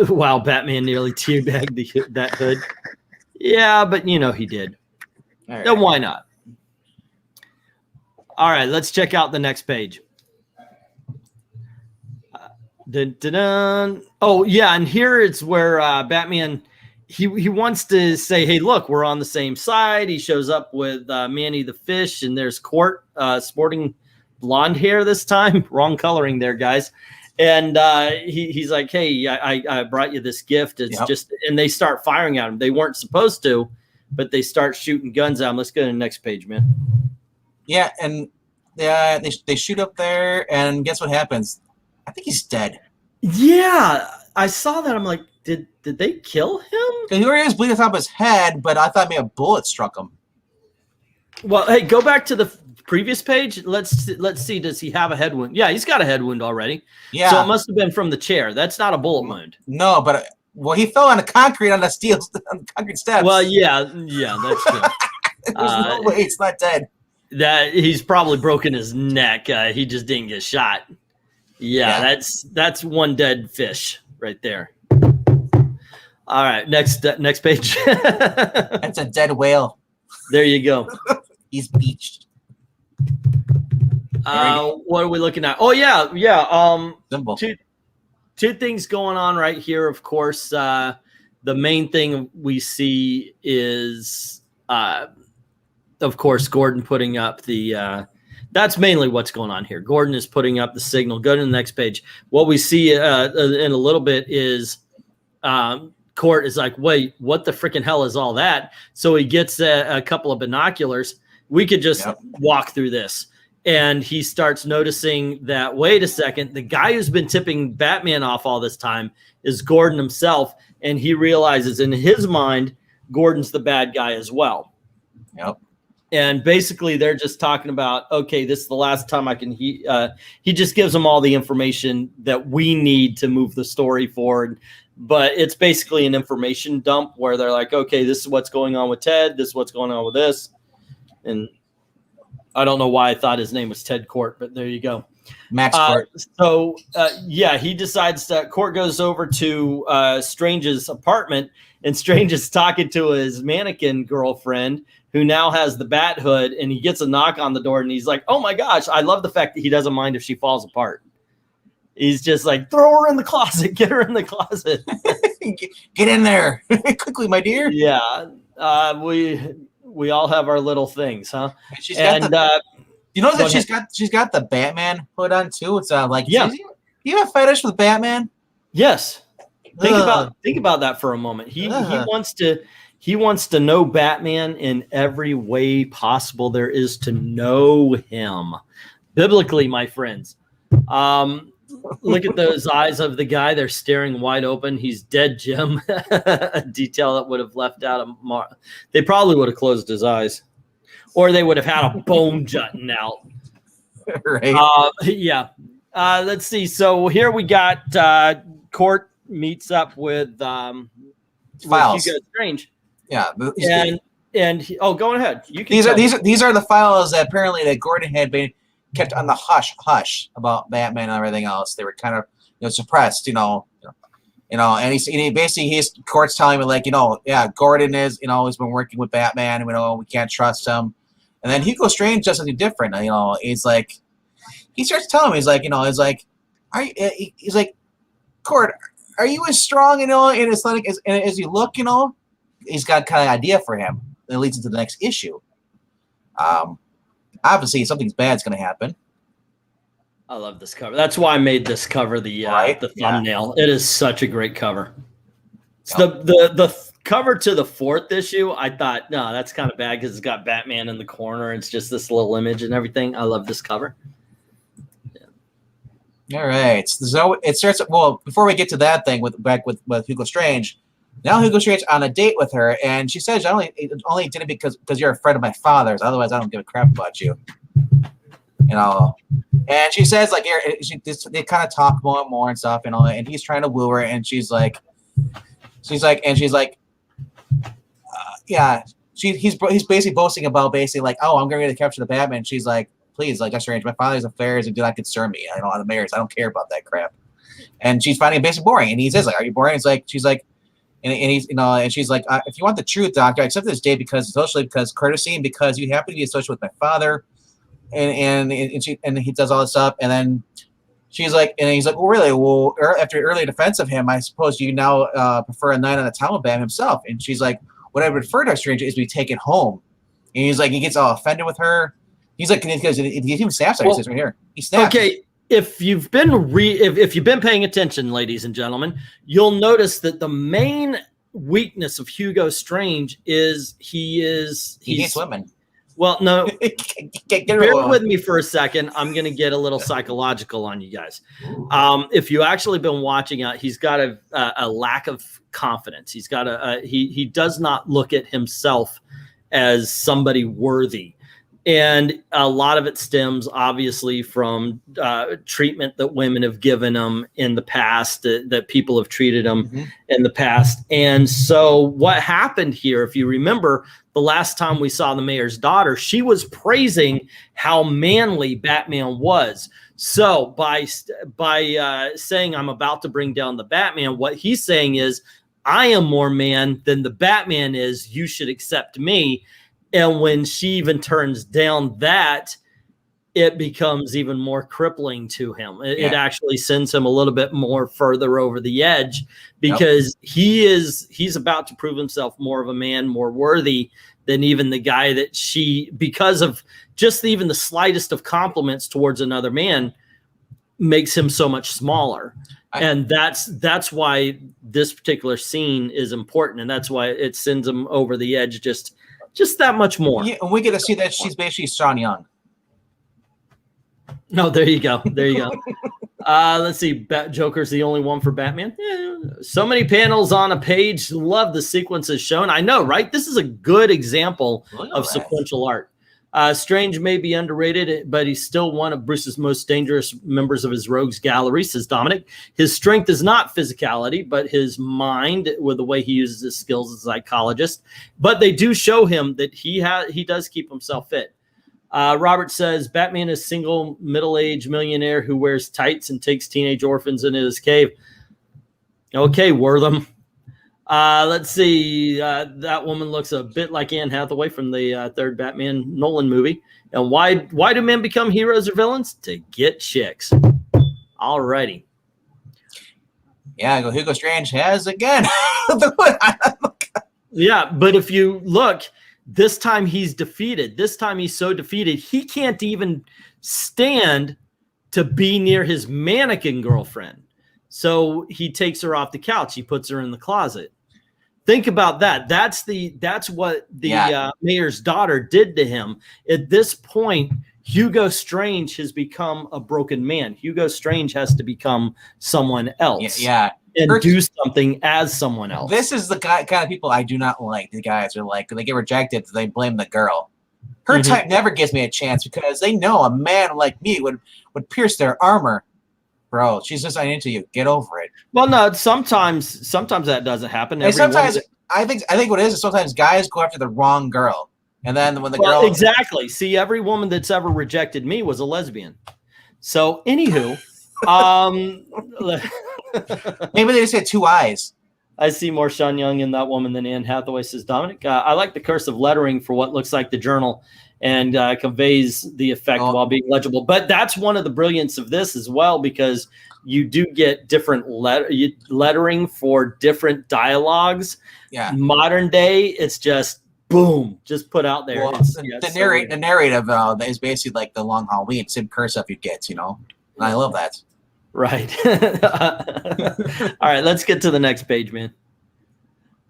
Wow, Batman nearly teabagged that hood. Yeah, but he did. All right. Then why not? All right, let's check out the next page. Oh, yeah, and here it's where Batman, he wants to say, hey, look, we're on the same side. He shows up with Manny the fish, and there's Court sporting blonde hair this time. Wrong coloring there, guys. And he's like, hey, I brought you this gift. It's just, and they start firing at him. They weren't supposed to, but they start shooting guns at him. Let's go to the next page, man. Yeah, and they shoot up there, and guess what happens? I think he's dead. Yeah, I saw that. I'm like, did they kill him? Because he already was bleeding off his head, but I thought maybe a bullet struck him. Well, hey, go back to the previous page. Let's see. Does he have a head wound? Yeah, he's got a head wound already. Yeah. So it must have been from the chair. That's not a bullet wound. No, but he fell on the concrete on the concrete steps. Well, yeah, that's true. There's no way he's not dead. That he's probably broken his neck. He just didn't get shot. Yeah, that's one dead fish right there. All right, next page. That's a dead whale. There you go. He's beached. What are we looking at? Oh yeah. Symbol. two things going on right here. Of course, the main thing we see is, of course, Gordon putting up the. That's mainly what's going on here. Gordon is putting up the signal. Go to the next page. What we see in a little bit is Court is like, wait, what the freaking hell is all that? So he gets a couple of binoculars. We could just walk through this. And he starts noticing that, wait a second, the guy who's been tipping Batman off all this time is Gordon himself. And he realizes in his mind, Gordon's the bad guy as well. Yep. And basically, they're just talking about, okay, this is the last time I can. He just gives them all the information that we need to move the story forward. But it's basically an information dump where they're like, okay, this is what's going on with Ted. This is what's going on with this. And I don't know why I thought his name was Ted Court, but there you go. Max Court. So, he decides that Court goes over to Strange's apartment, and Strange is talking to his mannequin girlfriend, who now has the bat hood, and he gets a knock on the door, and he's like, oh my gosh, I love the fact that he doesn't mind if she falls apart. He's just like, throw her in the closet, get her in the closet. Get in there quickly, my dear. Yeah, we all have our little things, huh? She's got you know that she's got the Batman hood on too. It's like, yeah. You have a fetish with Batman? Yes. Think about that for a moment. He wants to know Batman in every way possible there is to know him. Biblically, my friends. Look at those eyes of the guy. They're staring wide open. He's dead, Jim. A detail that would have left out of they probably would have closed his eyes. Or they would have had a bone jutting out. Right. Let's see. So here we got Court meets up with Files. Hugo Strange. Yeah. Go ahead. You can these are the files that apparently that Gordon had been kept on the hush about Batman and everything else. They were kind of suppressed, and he's Court's telling me like, Gordon is, he's been working with Batman, we can't trust him. And then Hugo Strange does something different. He's like, he starts telling me, he's like, Court, are you as strong, and athletic as you look, He's got kind of idea for him that leads into the next issue. Obviously, something bad's going to happen. I love this cover. That's why I made this cover the thumbnail. Yeah. It is such a great cover. So the cover to the 4th issue, I thought, no, that's kind of bad because it's got Batman in the corner. It's just this little image and everything. I love this cover. Yeah. All right. So it starts. Well, before we get to that thing with Hugo Strange, now Hugo Strange on a date with her, and she says, "I only did it because you're a friend of my father's. Otherwise, I don't give a crap about you." And she says, like, they kind of talk more and more and stuff, and he's trying to woo her, and she's like, he's basically boasting about like, oh, I'm going to capture the Batman. She's like, please, like, Strange, my father's affairs do not concern me. I don't know the mayors. I don't care about that crap. And she's finding it basically boring. And he says, like, are you boring? She's like, and he's, and she's like, if you want the truth, doctor, I accept this date because courtesy, and because you happen to be associated with my father. And he does all this stuff, and then she's like, and he's like, well, really? Well, after your early defense of him, I suppose you now prefer a night on the town with Batman himself. And she's like, what I would prefer to Strange is be taken home. And he's like, he gets all offended with her. He's like, because he even snaps at her. He says right here, he snaps. Okay, if you've been if you've been paying attention, ladies and gentlemen, you'll notice that the main weakness of Hugo Strange is he hates women. Well, no, bear with me for a second. I'm going to get a little psychological on you guys. If you actually been watching out, he's got a lack of confidence. He's got he does not look at himself as somebody worthy. And a lot of it stems obviously from treatment that women have given him in the past, that people have treated him in the past. And so what happened here, if you remember, the last time we saw the mayor's daughter, she was praising how manly Batman was. So by saying I'm about to bring down the Batman, what he's saying is, I am more man than the Batman is. You should accept me. And when she even turns down that, it becomes even more crippling to him. It actually sends him a little bit more further over the edge, because he's about to prove himself more of a man, more worthy than even the guy that because of just even the slightest of compliments towards another man, makes him so much smaller. And that's why this particular scene is important, and that's why it sends him over the edge just that much more. Yeah, and we get to see that she's basically Sean Young. No, there you go. There you go. Let's see. Joker's the only one for Batman. Yeah. So many panels on a page. Love the sequences shown. I know, right? This is a good example of sequential art. Strange may be underrated, but he's still one of Bruce's most dangerous members of his rogues gallery, says Dominic. His strength is not physicality, but his mind, with the way he uses his skills as a psychologist. But they do show him that he does keep himself fit. Robert says, Batman is single, middle-aged millionaire who wears tights and takes teenage orphans into his cave. Okay, Wortham. Let's see. That woman looks a bit like Anne Hathaway from the third Batman Nolan movie. And why do men become heroes or villains? To get chicks. All righty. Yeah, Hugo Strange has again. Yeah, but if you look, this time he's defeated. This time he's so defeated, he can't even stand to be near his mannequin girlfriend. So he takes her off the couch. He puts her in the closet. Think about that. That's what the mayor's daughter did to him. At this point, Hugo Strange has become a broken man. Hugo Strange has to become someone else. Yeah. And do something as someone else. This is the kind of people I do not like. The guys are like, they get rejected, they blame the girl. Her type never gives me a chance, because they know a man like me would pierce their armor. Bro, she's just not into you. Get over it. Well, no, sometimes that doesn't happen. And sometimes I think what it is sometimes guys go after the wrong girl, and then when the girl exactly. See, every woman that's ever rejected me was a lesbian. So, anywho, maybe they just had two eyes. I see more Sean Young in that woman than Anne Hathaway, says Dominic. I like the cursive lettering for what looks like the journal, and conveys the effect while being legible. But that's one of the brilliance of this as well, because you do get different lettering for different dialogues. Yeah. Modern day, it's just boom, just put out there. Well, the narrative is basically like the Long Halloween, same cursive you get, And I love that. Right. All right, let's get to the next page, man.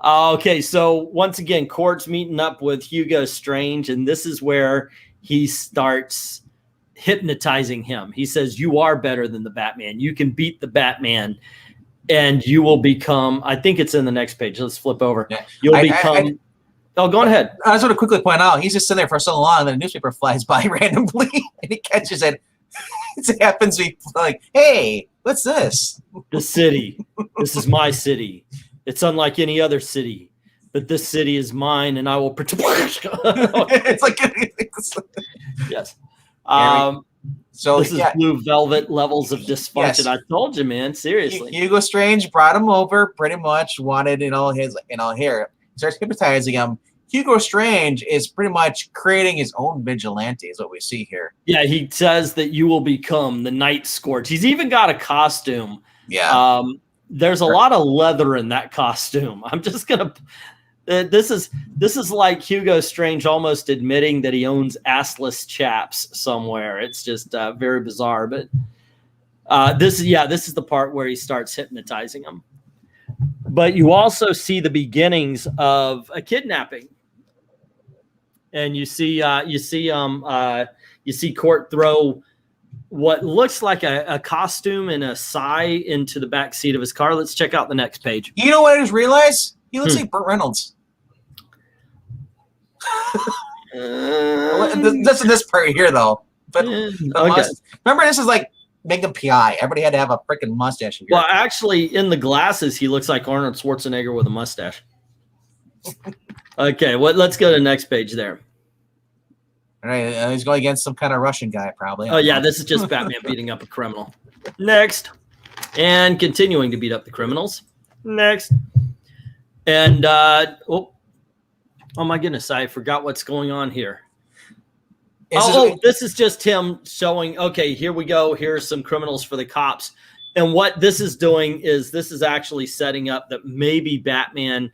Okay, so once again, Court's meeting up with Hugo Strange, and this is where he starts hypnotizing him. He says, you are better than the Batman. You can beat the Batman, and you will become, I think it's in the next page. Let's flip over. Yeah. You'll become... Oh, go ahead. I just want to quickly point out, he's just sitting there for so long, and then a newspaper flies by randomly, and he catches it. It happens to be like, hey, what's this? The city. This is my city. It's unlike any other city, but this city is mine, and I will protect. It's like yes. So this is blue velvet levels of dysfunction. Yes. I told you, man. Seriously. Hugo Strange brought him over. Pretty much wanted his here. Starts hypnotizing him. Hugo Strange is pretty much creating his own vigilante, is what we see here. Yeah, he says that you will become the Night Scourge. He's even got a costume. Yeah. There's a lot of leather in that costume. I'm just gonna. This is like Hugo Strange almost admitting that he owns assless chaps somewhere. It's just very bizarre. But this is the part where he starts hypnotizing him. But you also see the beginnings of a kidnapping, and you see Court throw what looks like a costume and a sigh into the back seat of his car. Let's check out the next page. You know what I just realized? He looks like Burt Reynolds. This part here though. But okay. Remember, this is like Magnum PI. Everybody had to have a freaking mustache. Here. Well, actually, in the glasses, he looks like Arnold Schwarzenegger with a mustache. Okay, let's go to the next page there. All right, he's going against some kind of Russian guy, probably. Oh, yeah, this is just Batman beating up a criminal. Next. And continuing to beat up the criminals. Next. And, oh my goodness, I forgot what's going on here. This is just him showing, okay, here we go. Here's some criminals for the cops. And what this is doing is this is actually setting up that maybe Batman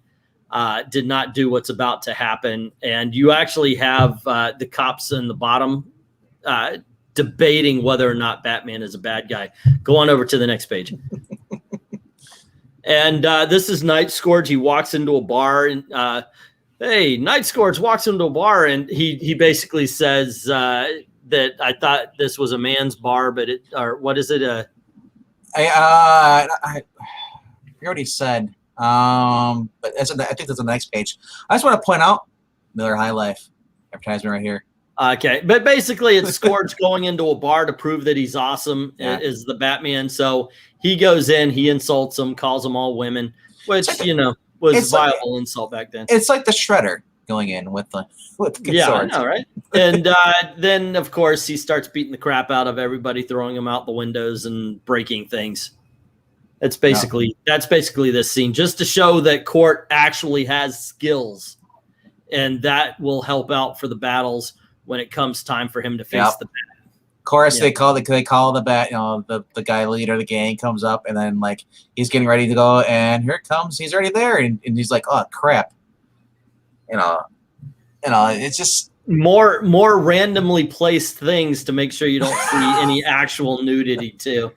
did not do what's about to happen. And you actually have the cops in the bottom debating whether or not Batman is a bad guy. Go on over to the next page. And this is Night Scourge. He walks into a bar and hey, Night Scourge walks into a bar and he basically says that I thought this was a man's bar, but what is it? I already said, but I think that's on the next page. I just want to point out Miller High Life advertisement right here. Okay, but basically it's Scourge going into a bar to prove that he's awesome, is the Batman. So he goes in, he insults them, calls them all women, which, was a viable insult back then. It's like the Shredder going in with the swords. I know, right? And then, of course, he starts beating the crap out of everybody, throwing them out the windows and breaking things. That's basically this scene, just to show that Court actually has skills, and that will help out for the battles when it comes time for him to face the bat. Of course, they call the bat. The guy leader of the gang comes up, and then like he's getting ready to go, and here it comes. He's already there, and he's like, "Oh crap!" It's just more randomly placed things to make sure you don't see any actual nudity too.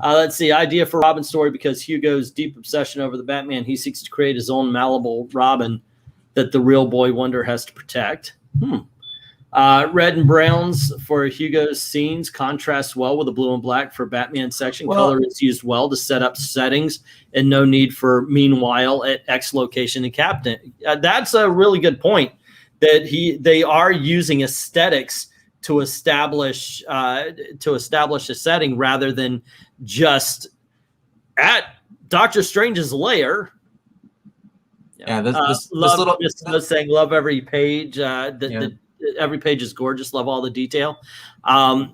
Let's see. Idea for Robin's story: because Hugo's deep obsession over the Batman, he seeks to create his own malleable Robin that the real boy Wonder has to protect. Red and browns for Hugo's scenes contrast well with the blue and black for Batman section. Color is used well to set up settings and no need for meanwhile at X location and Captain. That's a really good point, that they are using aesthetics to establish a setting rather than just at Doctor Strange's lair. This saying love every page. Every page is gorgeous. Love all the detail.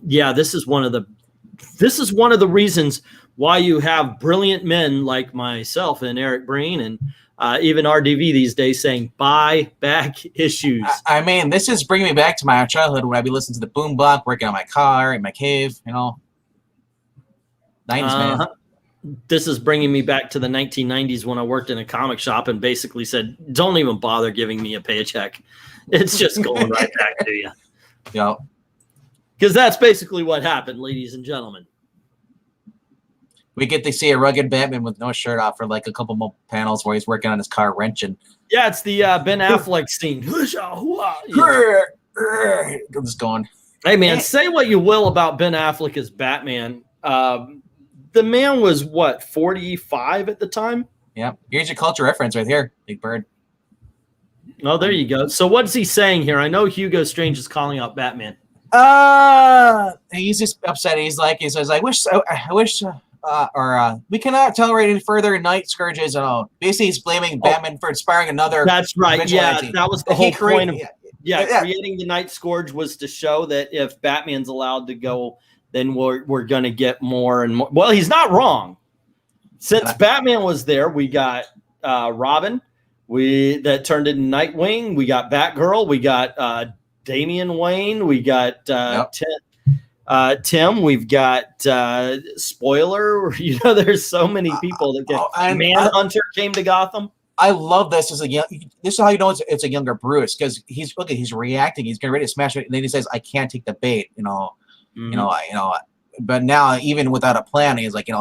This is one of the reasons why you have brilliant men like myself and Eric Breen and even RDV these days saying buy back issues. I mean, this is bringing me back to my childhood when I'd be listening to the boombox, working on my car in my cave. 90s, man. This is bringing me back to the 1990s when I worked in a comic shop and basically said, don't even bother giving me a paycheck. It's just going right back to you. Yeah. Because that's basically what happened, ladies and gentlemen. We get to see a rugged Batman with no shirt off for like a couple more panels where he's working on his car wrenching. Yeah, it's the Ben Affleck scene. Just going. Hey, man, say what you will about Ben Affleck as Batman. The man was, 45 at the time? Yeah. Here's your culture reference right here, Big Bird. Oh, there you go. So what's he saying here? I know Hugo Strange is calling out Batman. He's just upset. He says, I wish, we cannot tolerate any further Night Scourges. Basically, he's blaming Batman for inspiring another. That's right. Yeah, that was the whole point of creating the Night Scourge was to show that if Batman's allowed to go, then we're going to get more and more. Well, he's not wrong. Since Batman was there, we got Robin. That turned into Nightwing. We got Batgirl. We got Damian Wayne. We got Tim. We've got Spoiler. There's so many people that get. Manhunter came to Gotham. I love this. This is how you know it's a younger Bruce, because he's reacting. He's getting ready to smash it, and then he says, "I can't take the bait." But now, even without a plan, he's like, at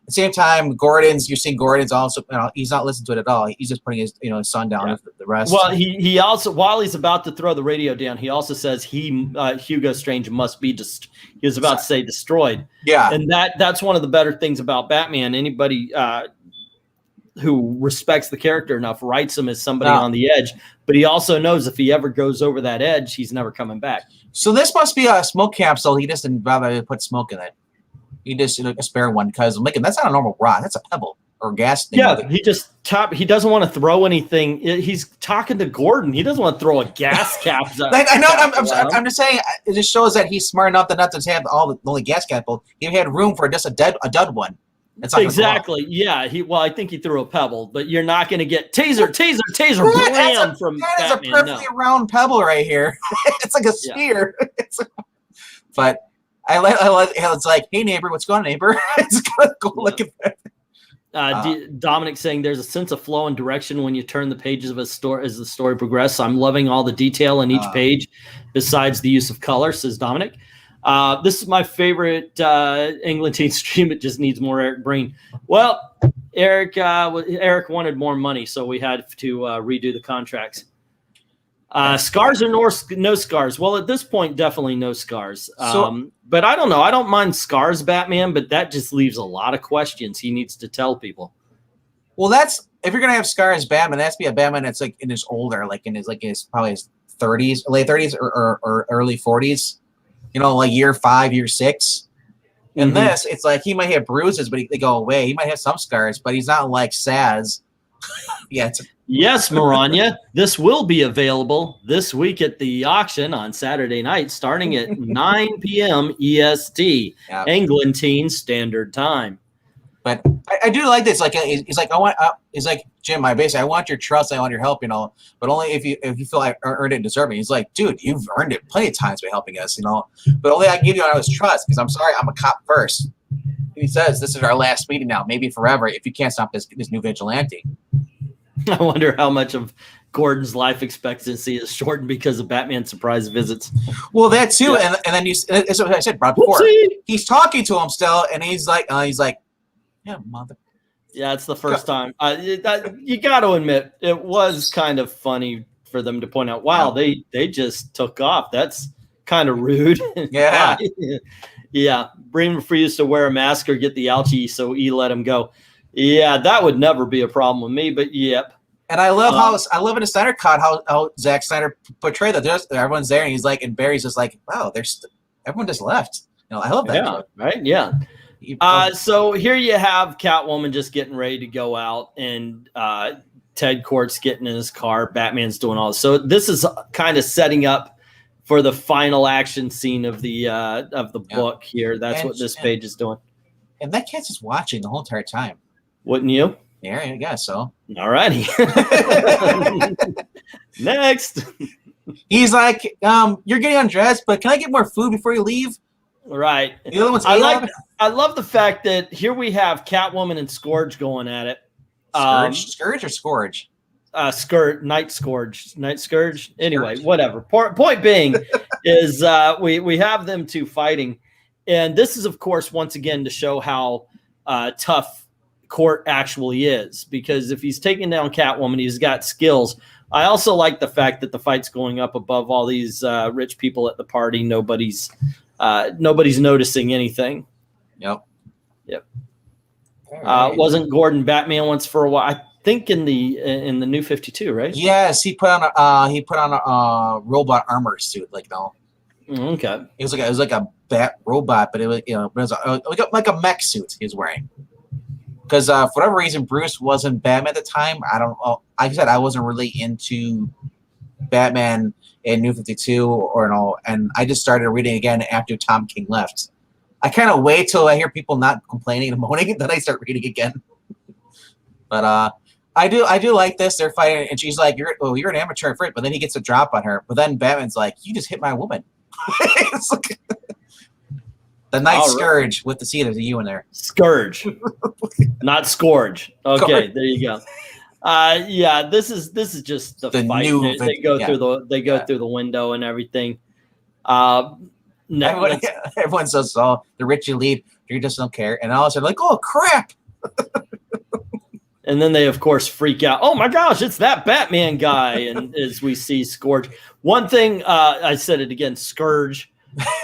the same time, you're seeing Gordon's also, he's not listening to it at all. He's just putting his son down with the rest. Well, he also, while he's about to throw the radio down, he also says Hugo Strange must be he was about to say destroyed. Yeah. And that's one of the better things about Batman. Anybody who respects the character enough writes him as somebody on the edge, but he also knows if he ever goes over that edge, he's never coming back. So this must be a smoke capsule. He just didn't bother to put smoke in it. He just a spare one, because I'm thinking that's not a normal rock. That's a pebble or gas thing. Yeah, he doesn't want to throw anything. He's talking to Gordon. He doesn't want to throw a gas cap. I know. I'm just saying. It just shows that he's smart enough not to have all the only gas capsule. He had room for just a dud one. It's not exactly. Yeah. Well, I think he threw a pebble, but you're not going to get taser, blam from that is Batman. a perfectly round pebble right here. It's like a sphere. Yeah. But I like it's like, hey neighbor, what's going on, neighbor? It's gonna go look at that. Dominic saying there's a sense of flow and direction when you turn the pages of a story as the story progresses. I'm loving all the detail in each page, besides the use of color, says Dominic. This is my favorite Englentine stream. It just needs more Eric Breen. Well, Eric wanted more money, so we had to redo the contracts. Scars or no scars? Well, at this point, definitely no scars. But I don't know. I don't mind scars, Batman, but that just leaves a lot of questions he needs to tell people. Well, that's if you're gonna have scars, Batman, that's be a Batman that's like in his older, like in his probably his 30s, late 30s or early 40s. You know, like year 5, year 6. In this, it's like he might have bruises, but they go away. He might have some scars, but he's not like Saz. Yes, Maranya. This will be available this week at the auction on Saturday night, starting at 9 p.m. EST, Englentine Standard Time. But I do like this. Like he's like, he's like, Jim, I want your trust, I want your help, you know, but only if you feel I earned it and deserve it. He's like, dude, you've earned it plenty of times by helping us, you know, but only I can give you honest trust because I'm sorry, I'm a cop first. He says this is our last meeting now, maybe forever, if you can't stop this new vigilante. I wonder how much of Gordon's life expectancy is shortened because of Batman surprise visits. Well, that too, and then that's what I said before. He's talking to him still, and he's like, yeah, mother. Yeah, it's the first time. You got to admit, it was kind of funny for them to point out, wow, they just took off. That's kind of rude. Yeah. Yeah. Bream refused to wear a mask or get the ouchie, so E let him go. Yeah, that would never be a problem with me, but yep. And I love I love in the Snyder Cut how Zack Snyder portrayed that. Everyone's there, and he's like, and Barry's just like, wow, everyone just left. You know, I love that. Yeah, right. Yeah. So here you have Catwoman just getting ready to go out, and Ted Kort's getting in his car. Batman's doing all this. So this is kind of setting up for the final action scene of the book here. That's what this page is doing. And that cat's just watching the whole entire time. Wouldn't you? Yeah, I guess so. All righty. Next. He's like, you're getting undressed, but can I get more food before you leave? Right. The other one's I love the fact that here we have Catwoman and Scourge going at it. Scourge or Scourge? Night Scourge. Anyway, whatever. Point being is we have them two fighting. And this is, of course, once again to show how tough Court actually is. Because if he's taking down Catwoman, he's got skills. I also like the fact that the fight's going up above all these rich people at the party. Nobody's noticing anything. Yep. Right. Wasn't Gordon Batman once for a while? I think in the New 52, right? Yes, he put on a robot armor suit, like no. Okay. It was like a bat robot, but it was like a mech suit he was wearing. Because for whatever reason, Bruce wasn't Batman at the time. I don't know. Like I said, I wasn't really into Batman in New 52 or no, and I just started reading again after Tom King left. I kind of wait till I hear people not complaining and moaning, and then I start reading again. But I do like this. They're fighting, and she's like, "You're an amateur for it," but then he gets a drop on her. But then Batman's like, "You just hit my woman." The Night Scourge with the C of the U in there. Scourge, not Scourge. Okay, there you go. Yeah, this is just the fight. They go through the window and everything. Everyone says, "Oh, the rich you lead, you just don't care," and all of a sudden, like, "Oh crap!" And then they, of course, freak out. Oh my gosh, it's that Batman guy! And as we see Scourge, one thing I said it again, Scourge.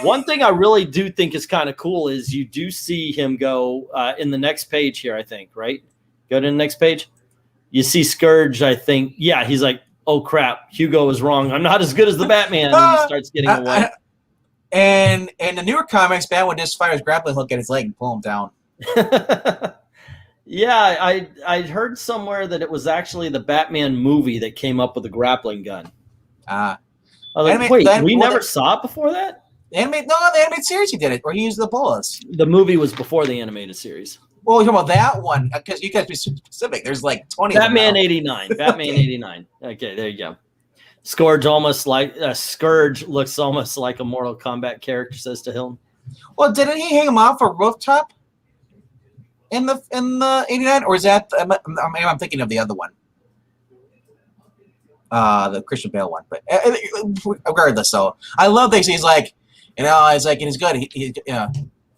One thing I really do think is kind of cool is you do see him go in the next page here, I think, right? Go to the next page. You see Scourge, I think. Yeah, he's like, oh, crap. Hugo was wrong. I'm not as good as the Batman. And he starts getting away. And in the newer comics, Batman would just fire his grappling hook at his leg and pull him down. Yeah, I heard somewhere that it was actually the Batman movie that came up with a grappling gun. I was like, wait, we never saw it before that? The animated series he did it, where he used the bullets. The movie was before the animated series. Well, you're talking about that one because you guys be specific. There's like 20. Batman 89. Batman 89. Okay, there you go. Scourge Scourge looks almost like a Mortal Kombat character, says to Hilton. Well, didn't he hang him off a rooftop in the 89, or is that I'm thinking of the other one, the Christian Bale one? But regardless, though, I love this. He's like, he's good.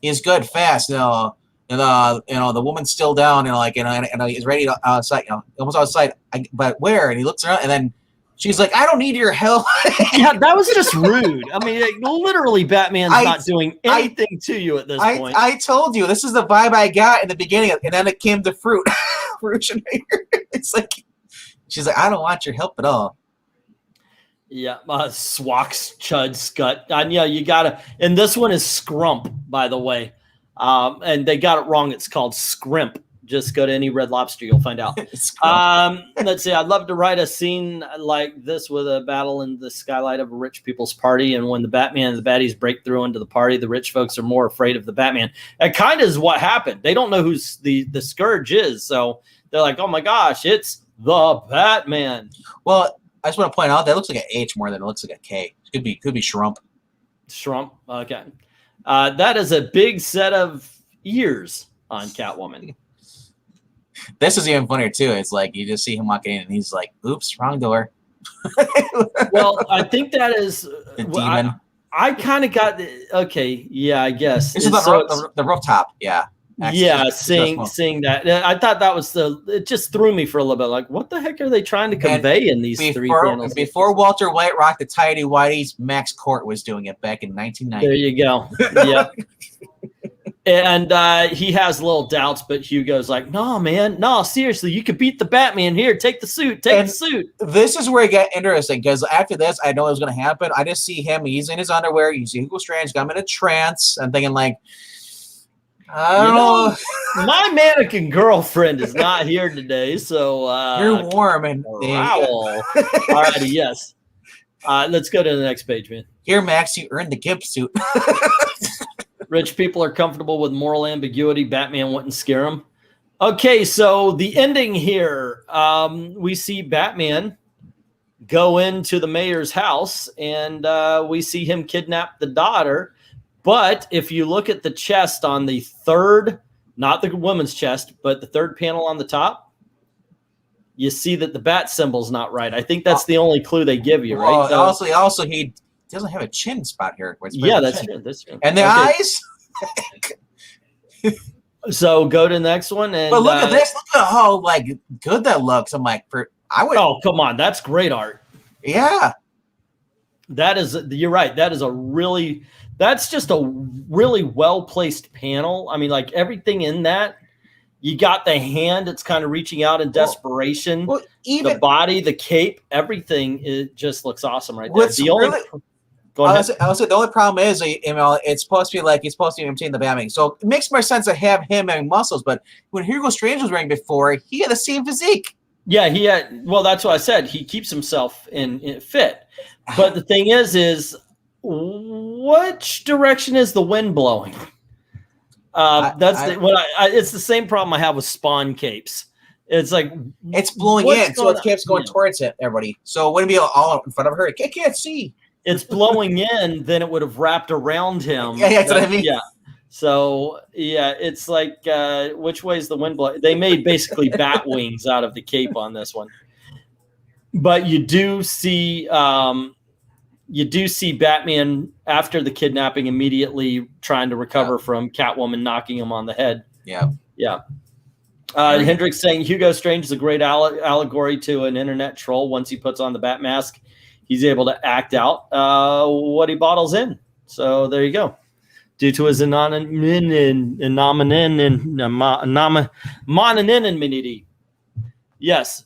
He's good, fast. The woman's still down, and he's ready outside, almost outside. But where? And he looks around, and then she's like, I don't need your help. Yeah, that was just rude. I mean, literally, Batman's not doing anything to you at this point. I told you, this is the vibe I got in the beginning, and then it came to fruition. It's like, she's like, I don't want your help at all. Yeah, Swaks, Chud, Scut. And yeah, you gotta. And this one is Scrump, by the way. And they got it wrong. It's called Scrimp. Just go to any Red Lobster, you'll find out. Let's see. I'd love to write a scene like this with a battle in the skylight of a rich people's party. And when the Batman and the baddies break through into the party, the rich folks are more afraid of the Batman. That kind of is what happened. They don't know who the Scourge is. So they're like, oh my gosh, it's the Batman. Well, I just want to point out that looks like an H more than it looks like a K. Could be Shrump. Shrump. Okay. That is a big set of ears on Catwoman. This is even funnier too. It's like you just see him walking in, and he's like, "Oops, wrong door." Well, I think that is the demon. I kind of got okay. Yeah, I guess this is the rooftop. Yeah. Actually, yeah, seeing that, I thought that was it just threw me for a little bit. Like, what the heck are they trying to convey in these three panels? Before Walter White rocked the tidy whities, Max Court was doing it back in 1990. There you go. Yeah. And he has little doubts, but Hugo's like, no, man, no, seriously, you could beat the Batman. Here, take the suit, the suit. This is where it got interesting, because after this, I know it was going to happen. I just see him, he's in his underwear, you see Hugo Strange, got him in a trance. I'm thinking like, I don't know. My mannequin girlfriend is not here today, so you're warm and all righty, yes. Let's go to the next page, man. Here, Max, you earned the gimp suit. Rich people are comfortable with moral ambiguity. Batman wouldn't scare them. Okay, so the ending here, we see Batman go into the mayor's house, and we see him kidnap the daughter. But if you look at the chest on the third, not the woman's chest, but the third panel on the top, you see that the bat symbol's not right. I think that's the only clue they give you, right? Also, he doesn't have a chin spot here. Yeah, that's true. That's true. And the eyes. So go to the next one, and but look at this. Look at how good that looks. I'm like, oh, come on, that's great art. Yeah, that is. You're right. That's just a really well placed panel. I mean, like everything in that. You got the hand; it's kind of reaching out in desperation. Well, even the body, the cape, everything. It just looks awesome right there. I would say the only problem is, it's supposed to be like he's supposed to be imitating the Batman. So it makes more sense to have him having muscles. But when Hugo Strange was wearing before, he had the same physique. Yeah, he had. Well, that's what I said. He keeps himself in fit. But the thing is which direction is the wind blowing? It's the same problem I have with Spawn capes. It's like it's blowing in, so it keeps going towards it. Everybody, so it wouldn't be all in front of her. I can't see. It's blowing in, then it would have wrapped around him. Yeah, that's what I mean. Yeah. So yeah, it's like which way is the wind blowing? They made basically bat wings out of the cape on this one. But you do see Batman after the kidnapping immediately trying to recover from Catwoman knocking him on the head. Yeah. Yeah. Hendricks saying Hugo Strange is a great allegory to an internet troll. Once he puts on the bat mask, he's able to act out what he bottles in. So there you go. Due to his anonymity. Yes.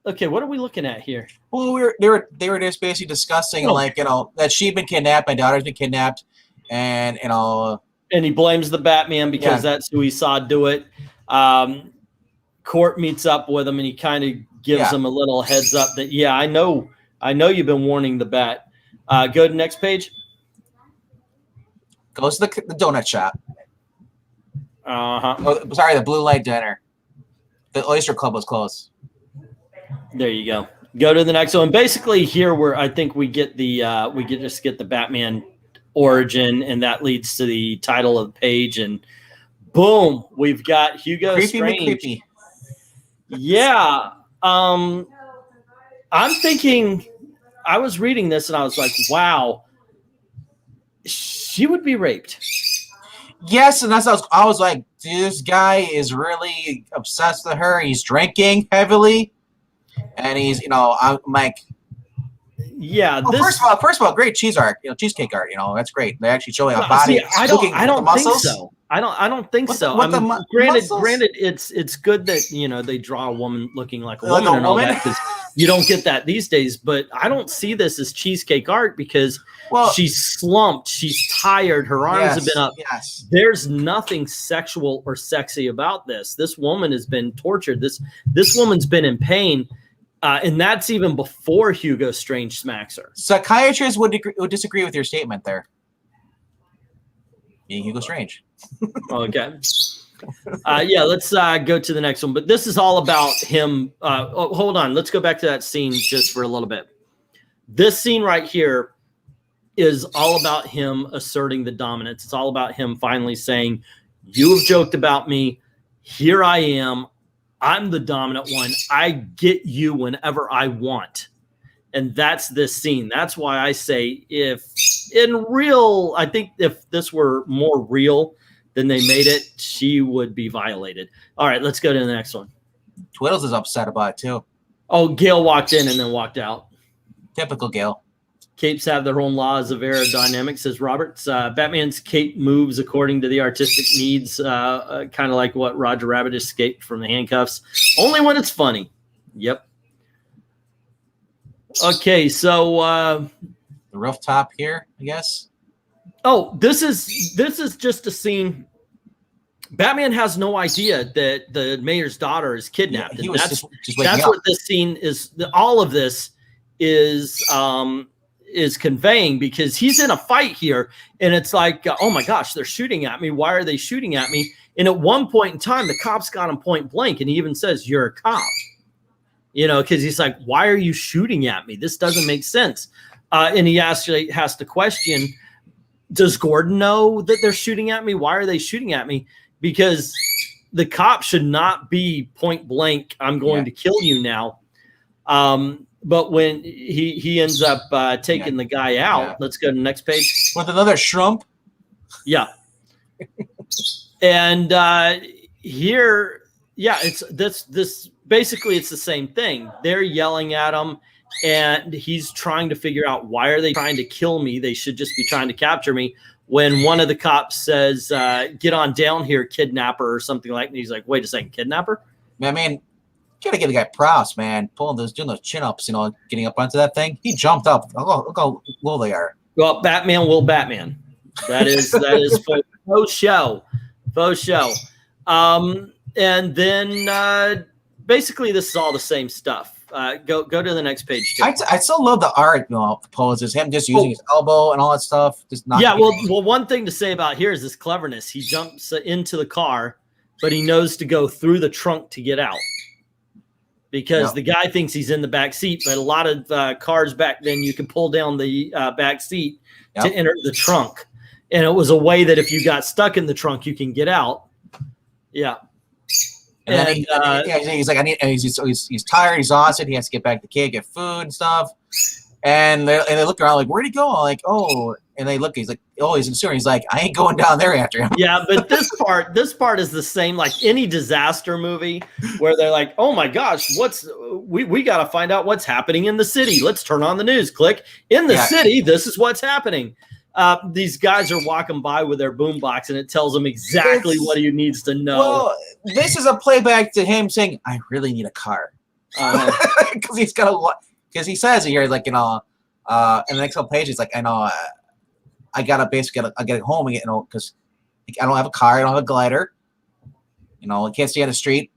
Okay, what are we looking at here? Well, they were just basically discussing that she'd been kidnapped, my daughter's been kidnapped, and and he blames the Batman because that's who he saw do it. Court meets up with him, and he kind of gives him a little heads up that I know you've been warning the Bat. Go to the next page. Goes to the donut shop. Oh, sorry, the Blue Light Diner. The Oyster Club was closed. There you go. Go to the next one. Basically, here where I think we get the just get the Batman origin, and that leads to the title of the page, and boom, we've got Hugo Strange. Creepy. Yeah. I'm thinking. I was reading this and I was like, wow, she would be raped. Yes, and that's what I was like, this guy is really obsessed with her. He's drinking heavily, and he's, you know, I'm like, yeah. Well, first of all, great cheese art, you know, cheesecake art, you know, that's great. They're actually showing a body. See, I don't think so. I don't think so. I mean, granted, it's good that, you know, they draw a woman looking like a woman and all that, because you don't get that these days. But I don't see this as cheesecake art because she's slumped, she's tired, her arms have been up. Yes. There's nothing sexual or sexy about this. This woman has been tortured. This woman's been in pain. And that's even before Hugo Strange smacks her. Psychiatrists would disagree with your statement there. Being Hugo Strange. Okay. Yeah, let's go to the next one. But this is all about him. Hold on. Let's go back to that scene just for a little bit. This scene right here is all about him asserting the dominance. It's all about him finally saying, you have joked about me. Here I am. I'm the dominant one. I get you whenever I want. And that's this scene. That's why I say I think if this were more real than they made it, she would be violated. All right, let's go to the next one. Twiddles is upset about it too. Oh, Gail walked in and then walked out. Typical Gail. Capes have their own laws of aerodynamics, says Roberts. Batman's cape moves according to the artistic needs, kind of like what Roger Rabbit escaped from the handcuffs. Only when it's funny. Yep. Okay, so the rooftop here, I guess. Oh, this is just a scene. Batman has no idea that the mayor's daughter is kidnapped. Yeah, that's what this scene is. All of this is conveying, because he's in a fight here, and it's like, oh my gosh, they're shooting at me. Why are they shooting at me? And at one point in time, the cops got him point blank, and he even says, "You're a cop," you know, because he's like, "Why are you shooting at me? This doesn't make sense." And he actually has to question, does Gordon know that they're shooting at me? Why are they shooting at me? Because the cop should not be point blank, I'm going to kill you now. But when he ends up taking the guy out, let's go to the next page. With another shrimp. Yeah. And here, it's this basically it's the same thing. They're yelling at him, and he's trying to figure out, why are they trying to kill me? They should just be trying to capture me. When one of the cops says, get on down here, kidnapper, or something like that, he's like, wait a second, kidnapper? I mean, you gotta give the guy props, man. Doing those chin-ups, you know, getting up onto that thing. He jumped up. Look how low they are. Well, Batman will Batman. That is faux show. And then basically this is all the same stuff. Go to the next page. I still love the art, you know, poses. Him just using his elbow and all that stuff. Just not. Yeah, well, one thing to say about here is this cleverness. He jumps into the car, but he knows to go through the trunk to get out, because the guy thinks he's in the back seat. But a lot of cars back then, you can pull down the back seat to enter the trunk, and it was a way that if you got stuck in the trunk, you can get out. Yeah. And then he's like, he's tired, he's exhausted, he has to get back to the kid, get food and stuff. And they look around like, where'd he go? I'm like, oh, and they look, he's like, oh, he's in sewer. He's like, I ain't going down there after him. Yeah, but this part is the same, like any disaster movie where they're like, oh my gosh, we got to find out what's happening in the city. Let's turn on the news. Click in the city. This is what's happening. These guys are walking by with their boombox, and it tells them exactly what he needs to know. Well, this is a playback to him saying, "I really need a car," because he's got a. Because he says here, like, you know, in the next couple pages, like, I know, I gotta basically get it home, you know, because I don't have a car, I don't have a glider, you know, I can't stay on the street.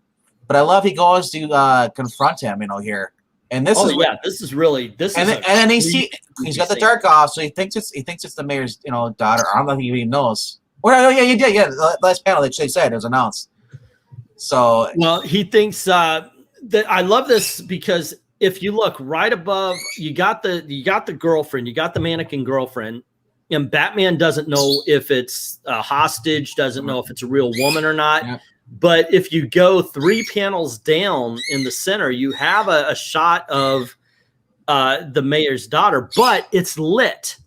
But I love he goes to confront him, you know, here. And this then he's got the dark off, so he thinks it's the mayor's, you know, daughter. I don't know if he even knows. Well, yeah, you did. Yeah, the last panel that they said it was announced. So well, he thinks that I love this because if you look right above, you got the girlfriend, you got the mannequin girlfriend, and Batman doesn't know if it's a hostage, doesn't know if it's a real woman or not. Yeah. But if you go 3 panels down in the center, you have a shot of the mayor's daughter, but it's lit.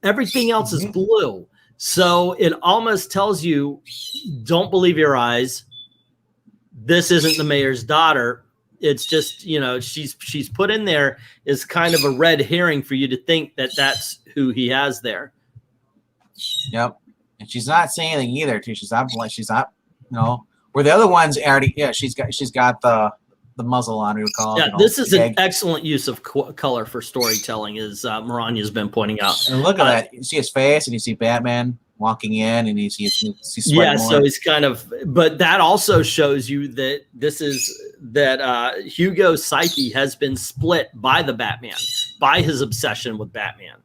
Everything else is blue. So it almost tells you, don't believe your eyes. This isn't the mayor's daughter. It's just, you know, she's put in there as kind of a red herring for you to think that that's who he has there. Yep. And she's not saying anything either, too. She's not, you know, where the other ones already, yeah, she's got the muzzle on, we would call it. Yeah, you know, this is an excellent use of color for storytelling, as Marania's been pointing out. And look at that. You see his face, and you see Batman walking in, and you see yeah, so he's kind of, but that also shows you that this is, that Hugo's psyche has been split by the Batman, by his obsession with Batman.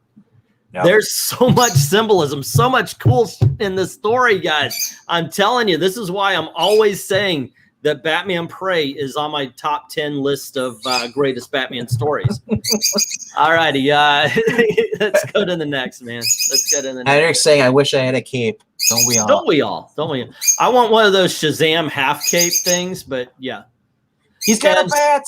Yep. There's so much symbolism, so much cool in this story, guys. I'm telling you, this is why I'm always saying that Batman Prey is on my top 10 list of greatest Batman stories. All righty, let's go to the next, man. Let's go to the next. Eric's saying, I wish I had a cape. Don't we all? Don't we all? Don't we? I want one of those Shazam half cape things, but yeah. He's got a bat.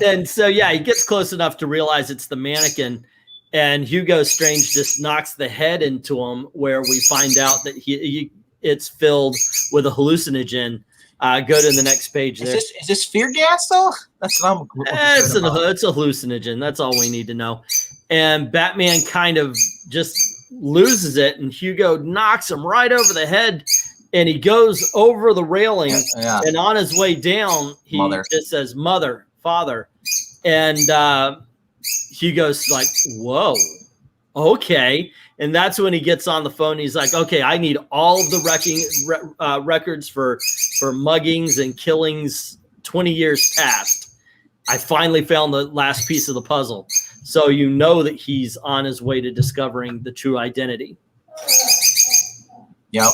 And so, yeah, he gets close enough to realize it's the mannequin. And Hugo Strange just knocks the head into him, where we find out that it's filled with a hallucinogen. Go to the next page. There. Is this fear gas though? That's what I'm. It's a hallucinogen. That's all we need to know. And Batman kind of just loses it, and Hugo knocks him right over the head, and he goes over the railing. Yeah. And on his way down, he just says, "Mother, Father," and Hugo's like, "Whoa, okay." And that's when he gets on the phone. He's like, "Okay, I need all of the records for muggings and killings 20 years past. I finally found the last piece of the puzzle." So you know that he's on his way to discovering the true identity. Yep.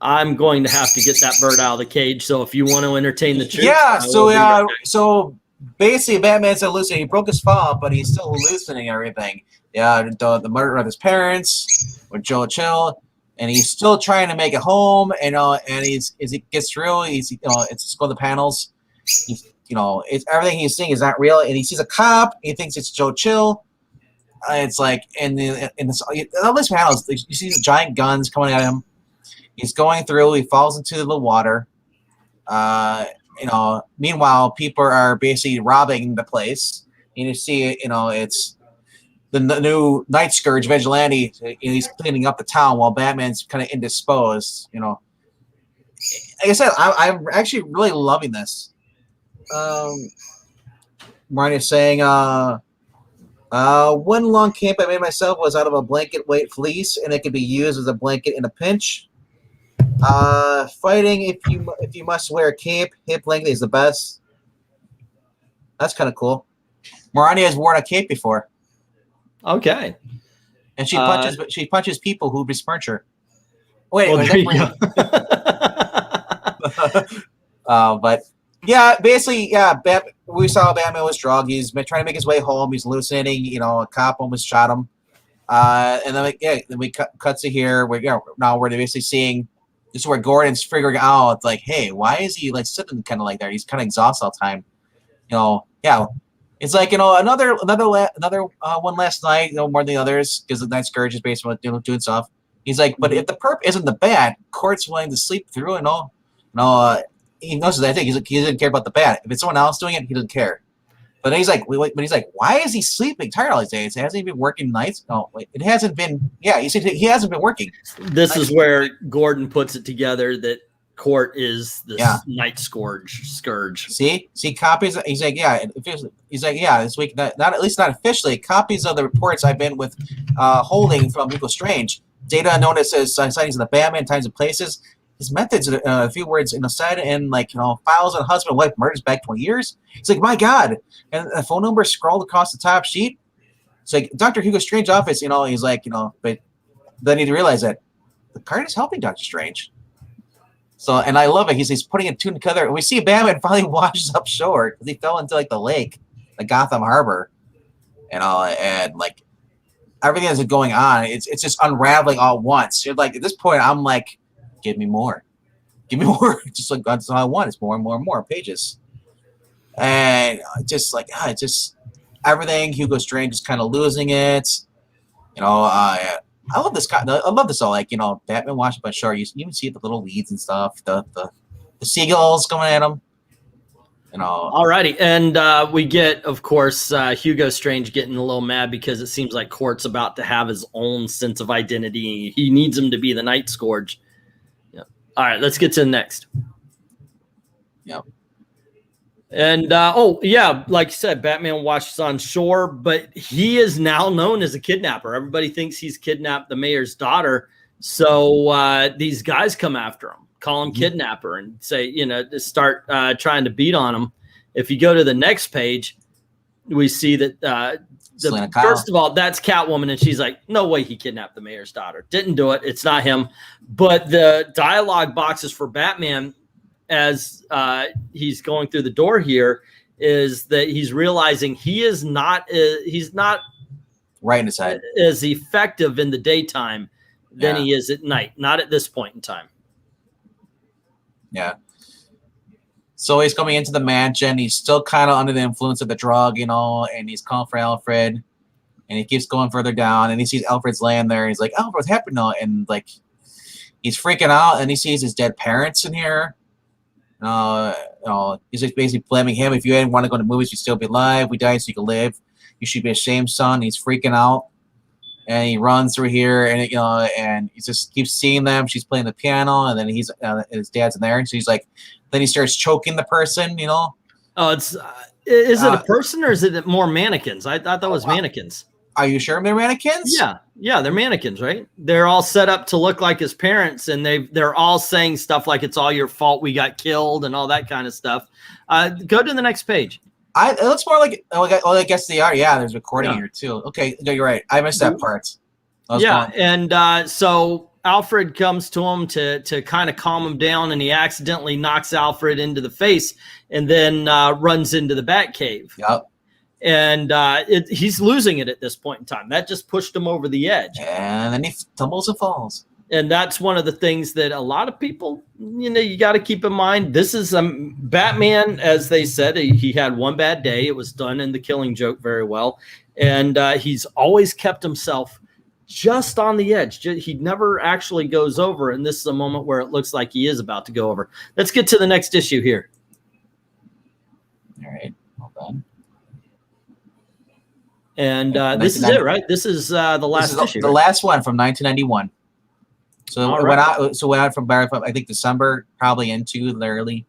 I'm going to have to get that bird out of the cage. So if you want to entertain the truth, yeah. So basically, Batman's hallucinating. He broke his fall, but he's still hallucinating everything. Yeah, the murder of his parents with Joe Chill, and he's still trying to make it home. And and as he gets through, it's just go to the panels. It's everything he's seeing is not real, and he sees a cop. He thinks it's Joe Chill. It's like in all these panels, you see the giant guns coming at him. He's going through. He falls into the water. Meanwhile, people are basically robbing the place. And you see, it's the new Night Scourge vigilante. He's cleaning up the town while Batman's kind of indisposed. Like I said, I'm actually really loving this. Marnie's saying, one long cape I made myself was out of a blanket weight fleece, and it could be used as a blanket in a pinch. Fighting, if you must wear a cape, hip length is the best. That's kind of cool. Marania has worn a cape before. Okay. And she punches people who besmirch her. Wait, but yeah, basically, yeah. We saw Batman was drugged. He's been trying to make his way home. He's hallucinating. A cop almost shot him. And then we cut to here. Now we're basically seeing. This is where Gordon's figuring out, like, hey, why is he like sitting kind of like that? He's kind of exhausted all the time. Yeah. It's like another one last night. More than the others because the Night Scourge is basically doing stuff. He's like, but if the perp isn't the bat, Court's willing to sleep through and all. He knows that. I think he doesn't care about the bat. If it's someone else doing it, he doesn't care. But then he's like, why is he sleeping tired all these days? Hasn't he been working nights? No, it hasn't been. Yeah, he said he hasn't been working. This is where Gordon puts it together that Court is this Night Scourge. See, copies. He's like, yeah. He's like, yeah. This week, not at least not officially. Copies of the reports I've been holding from Hugo Strange. Data notices sightings of the Batman, times and places. His methods, a few words in the side, and files on husband and wife murders back 20 years. It's like, my God. And the phone number scrolled across the top sheet. It's like Dr. Hugo Strange office, he's like, but then he realized that the card is helping Doctor Strange. So, and I love it. He's putting it two together. And we see Batman finally washes up shore because he fell into like the lake, the Gotham Harbor, and all, and like everything that's going on, it's just unraveling all at once. You're like, at this point, I'm like, give me more, just like that's all I want. It's more and more and more pages, and just like just everything. Hugo Strange is kind of losing it. You know, I love this. I love this all. Like, you know, Batman washing up on shore. You even see the little weeds and stuff. The seagulls coming at him. You know. Alrighty, and we get, of course, Hugo Strange getting a little mad because it seems like Court's about to have his own sense of identity. He needs him to be the Night Scourge. Yep. All right, let's get to the next. Yep. And oh yeah, like you said, Batman washes on shore, but he is now known as a kidnapper. Everybody thinks he's kidnapped the mayor's daughter, so these guys come after him, call him kidnapper, and say, you know, to start trying to beat on him. If you go to the next page, we see that first of all, that's Catwoman, and she's like, no way he kidnapped the mayor's daughter. Didn't do it. It's not him. But the dialogue boxes for Batman as he's going through the door here is that he's realizing he's not right in his head as effective in the daytime than he is at night. Not at this point in time. Yeah. So he's coming into the mansion. He's still kind of under the influence of the drug, you know, and he's calling for Alfred. And he keeps going further down, and he sees Alfred's laying there. And he's like, Alfred, what's happening now? And like, he's freaking out, and he sees his dead parents in here. He's just basically blaming him. If you didn't want to go to movies, you'd still be alive. We died so you could live. You should be ashamed, son. He's freaking out, and he runs through here, and and he just keeps seeing them. She's playing the piano, and then he's his dad's in there, and so he's like, then he starts choking the person, you know. Oh, it's is it a person or is it more mannequins? I thought that was mannequins. Are you sure they're mannequins? Yeah, they're mannequins, right? They're all set up to look like his parents, and they're all saying stuff like it's all your fault, we got killed, and all that kind of stuff. Go to the next page. It looks more like I guess they are. Yeah, there's recording here too. Okay, no, you're right. I missed that part. And so Alfred comes to him to kind of calm him down, and he accidentally knocks Alfred into the face, and then runs into the Batcave. Yep. And he's losing it at this point in time. That just pushed him over the edge. And then he tumbles and falls. And that's one of the things that a lot of people, you know, you got to keep in mind. This is Batman, as they said, he had one bad day. It was done in The Killing Joke very well. And he's always kept himself just on the edge. He never actually goes over. And this is a moment where it looks like he is about to go over. Let's get to the next issue here. All right. Hold on. And this is it, right? This is the last issue. The last one from 1991. So it went out. So it went out from I think December, probably into the early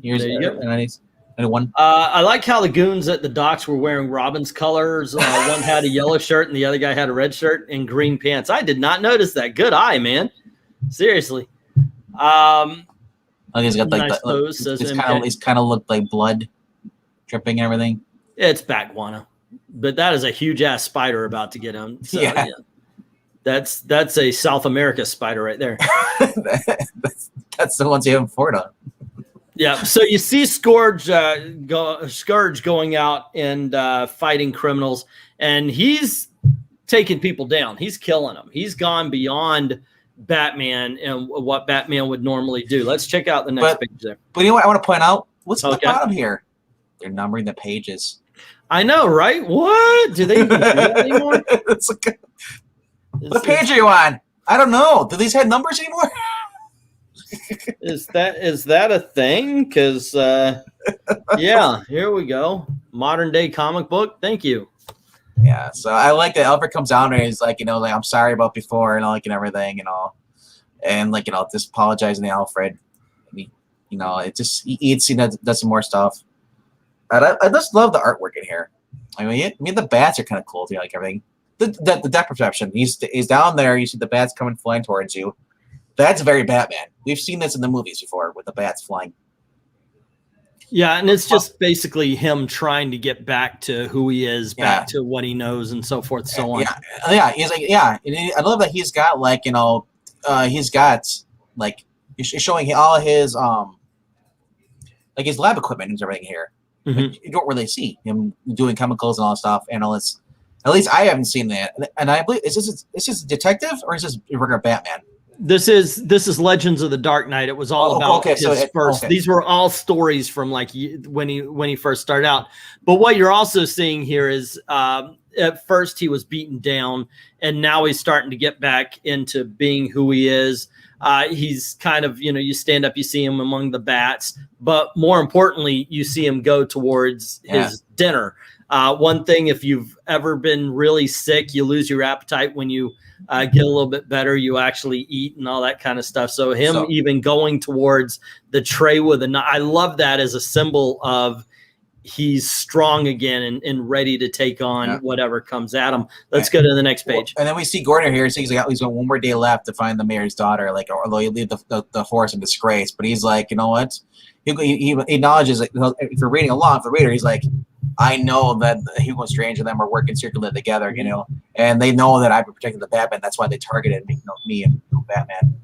years. There you go. 91. I like how the goons at the docks were wearing Robin's colors. One had a yellow shirt, and the other guy had a red shirt and green pants. I did not notice that. Good eye, man. Seriously. He's got like he's kind of looked like blood dripping and everything. It's bat guano. But that is a huge ass spider about to get him. So, yeah. That's a South America spider right there. that's the ones you haven't fought on. Yeah. So you see Scourge going out and fighting criminals, and he's taking people down. He's killing them. He's gone beyond Batman and what Batman would normally do. Let's check out the next page there. But you know what I want to point out? What's at the bottom here? They're numbering the pages. I know, right? What? Do they even do that anymore? What page are you on? I don't know. Do these have numbers anymore? Is that a thing? Because yeah, here we go. Modern day comic book. Thank you. Yeah, so I like that Alfred comes down and he's like, you know, like, I'm sorry about before and like and everything, you know, and like, you know, just apologizing to Alfred. He, you know, it just he eats, he does some more stuff. I just love the artwork in here. I mean, the bats are kind of cool too, like everything. The depth perception. He's down there. You see the bats coming flying towards you. That's very Batman. We've seen this in the movies before with the bats flying. Yeah, and it's just basically him trying to get back to who he is, back to what he knows, and so forth, so on. Yeah. He's like, yeah. I love that he's got like, you know, he's got like he's showing all his like his lab equipment and everything here. Mm-hmm. You don't really see him doing chemicals and all that stuff. Analysts. At least I haven't seen that. And I believe is this detective or is this regular Batman? This is Legends of the Dark Knight. It was all about his first. These were all stories from like when he first started out. But what you're also seeing here is at first he was beaten down, and now he's starting to get back into being who he is. He's kind of, you stand up, you see him among the bats, but more importantly, you see him go towards his dinner. One thing, if you've ever been really sick, you lose your appetite. When you get a little bit better, you actually eat and all that kind of stuff. So even going towards the tray with a knife, I love that as a symbol of he's strong again and ready to take on whatever comes at him. Let's go to the next page. And then we see Gordon here. So he's got one more day left to find the mayor's daughter. Like, although he leave the force in disgrace, but he's like, you know what? He acknowledges, like, if you're reading along for the reader, he's like, I know that Hugo Strange and them are working circularly together, and they know that I've been protecting the Batman. That's why they targeted me and Batman.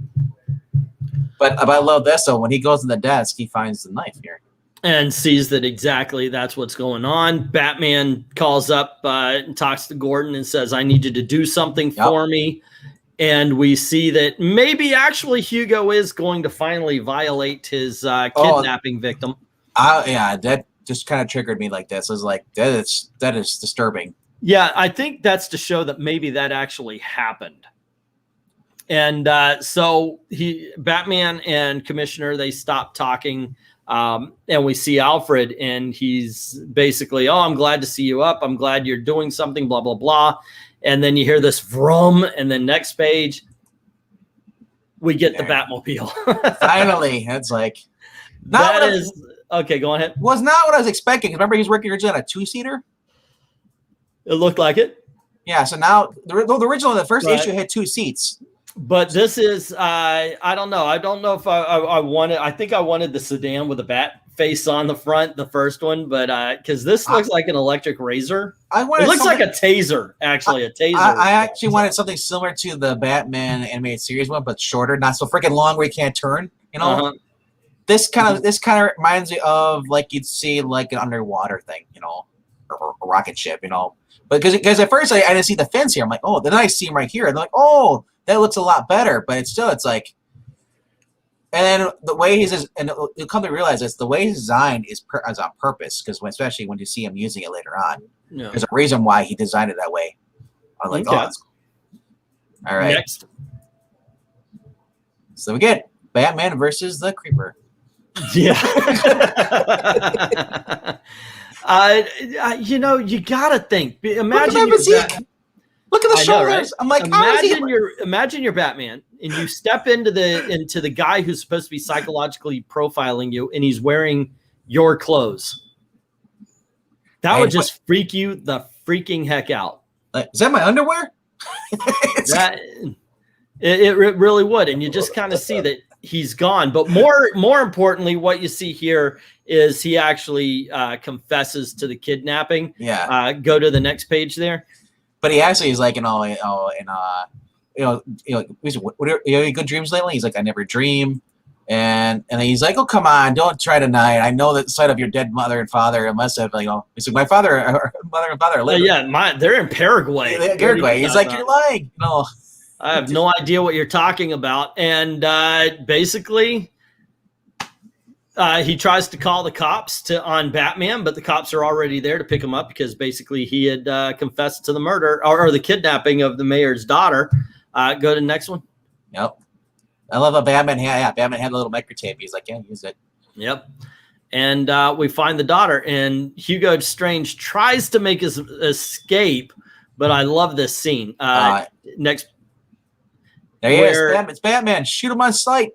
But I love this. So when he goes in the desk, he finds the knife here and sees that exactly that's what's going on. Batman calls up and talks to Gordon and says, I need you to do something for me. And we see that maybe actually Hugo is going to finally violate his kidnapping victim. That just kind of triggered me like this. I was like, that is disturbing. Yeah, I think that's to show that maybe that actually happened. And so Batman and Commissioner, they stop talking. And we see Alfred, and he's basically, I'm glad to see you up. I'm glad you're doing something, blah, blah, blah. And then you hear this vroom, and then next page, we get the Batmobile. Finally, it's like, okay, go ahead. Was not what I was expecting. Remember, he was working originally on a 2-seater? It looked like it. Yeah, so now, the original, the first issue had 2 seats. But this is, I don't know. I don't know if I wanted, I think I wanted the sedan with a bat face on the front, the first one, but because this looks like an electric razor. It looks like a taser, actually, a taser. I actually wanted something similar to the Batman animated series one, but shorter, not so freaking long where you can't turn, This kind of reminds me of like you'd see like an underwater thing, or a rocket ship, But because at first I didn't see the fins here. I'm like, oh, then I see him right here. And they're like, oh, that looks a lot better. But it's like, and then the way and you'll come to realize this, the way he's designed is on purpose, because especially when you see him using it later on, there's a reason why he designed it that way. I'm like, that's cool. All right. Next. So we get Batman versus the Creeper. Yeah. You gotta think. Imagine look at the shoulders. Right? I'm like, imagine you're Batman, and you step into the guy who's supposed to be psychologically profiling you, and he's wearing your clothes. That would just freak you the freaking heck out. Is that my underwear? It really would, and you just kind of see that he's gone. But more importantly, what you see here is he actually confesses to the kidnapping. Yeah. Go to the next page there. But he actually is like, what are your good dreams lately? He's like, I never dream. And then he's like, oh, come on, don't try tonight. I know that the sight of your dead mother and father must have, he's like, mother and father live. They're in Paraguay. Paraguay. He's like, you're lying. I have no idea what you're talking about. And basically, he tries to call the cops on Batman, but the cops are already there to pick him up because basically he had confessed to the murder or the kidnapping of the mayor's daughter. Go to the next one. Yep. I love how Batman had a little microtape. He's like, yeah, use it. Yep. And we find the daughter, and Hugo Strange tries to make his escape, but I love this scene. Next. There he is. It's Batman. Shoot him on sight.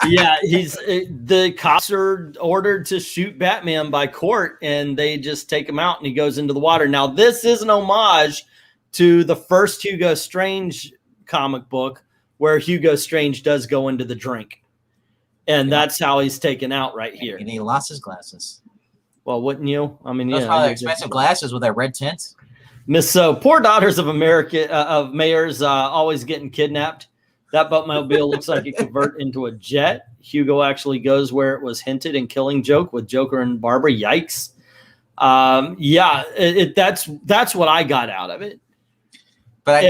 Yeah, the cops are ordered to shoot Batman by court, and they just take him out, and he goes into the water. Now, this is an homage to the first Hugo Strange comic book, where Hugo Strange does go into the drink, and that's how he's taken out right here. And he lost his glasses. Well, wouldn't you? I mean, those probably expensive glasses with that red tint. Miss Poor Daughters of America of mayors always getting kidnapped. That Batmobile looks like it convert into a jet. Hugo actually goes where it was hinted in Killing Joke with Joker and Barbara. Yikes. Yeah, that's what I got out of it. But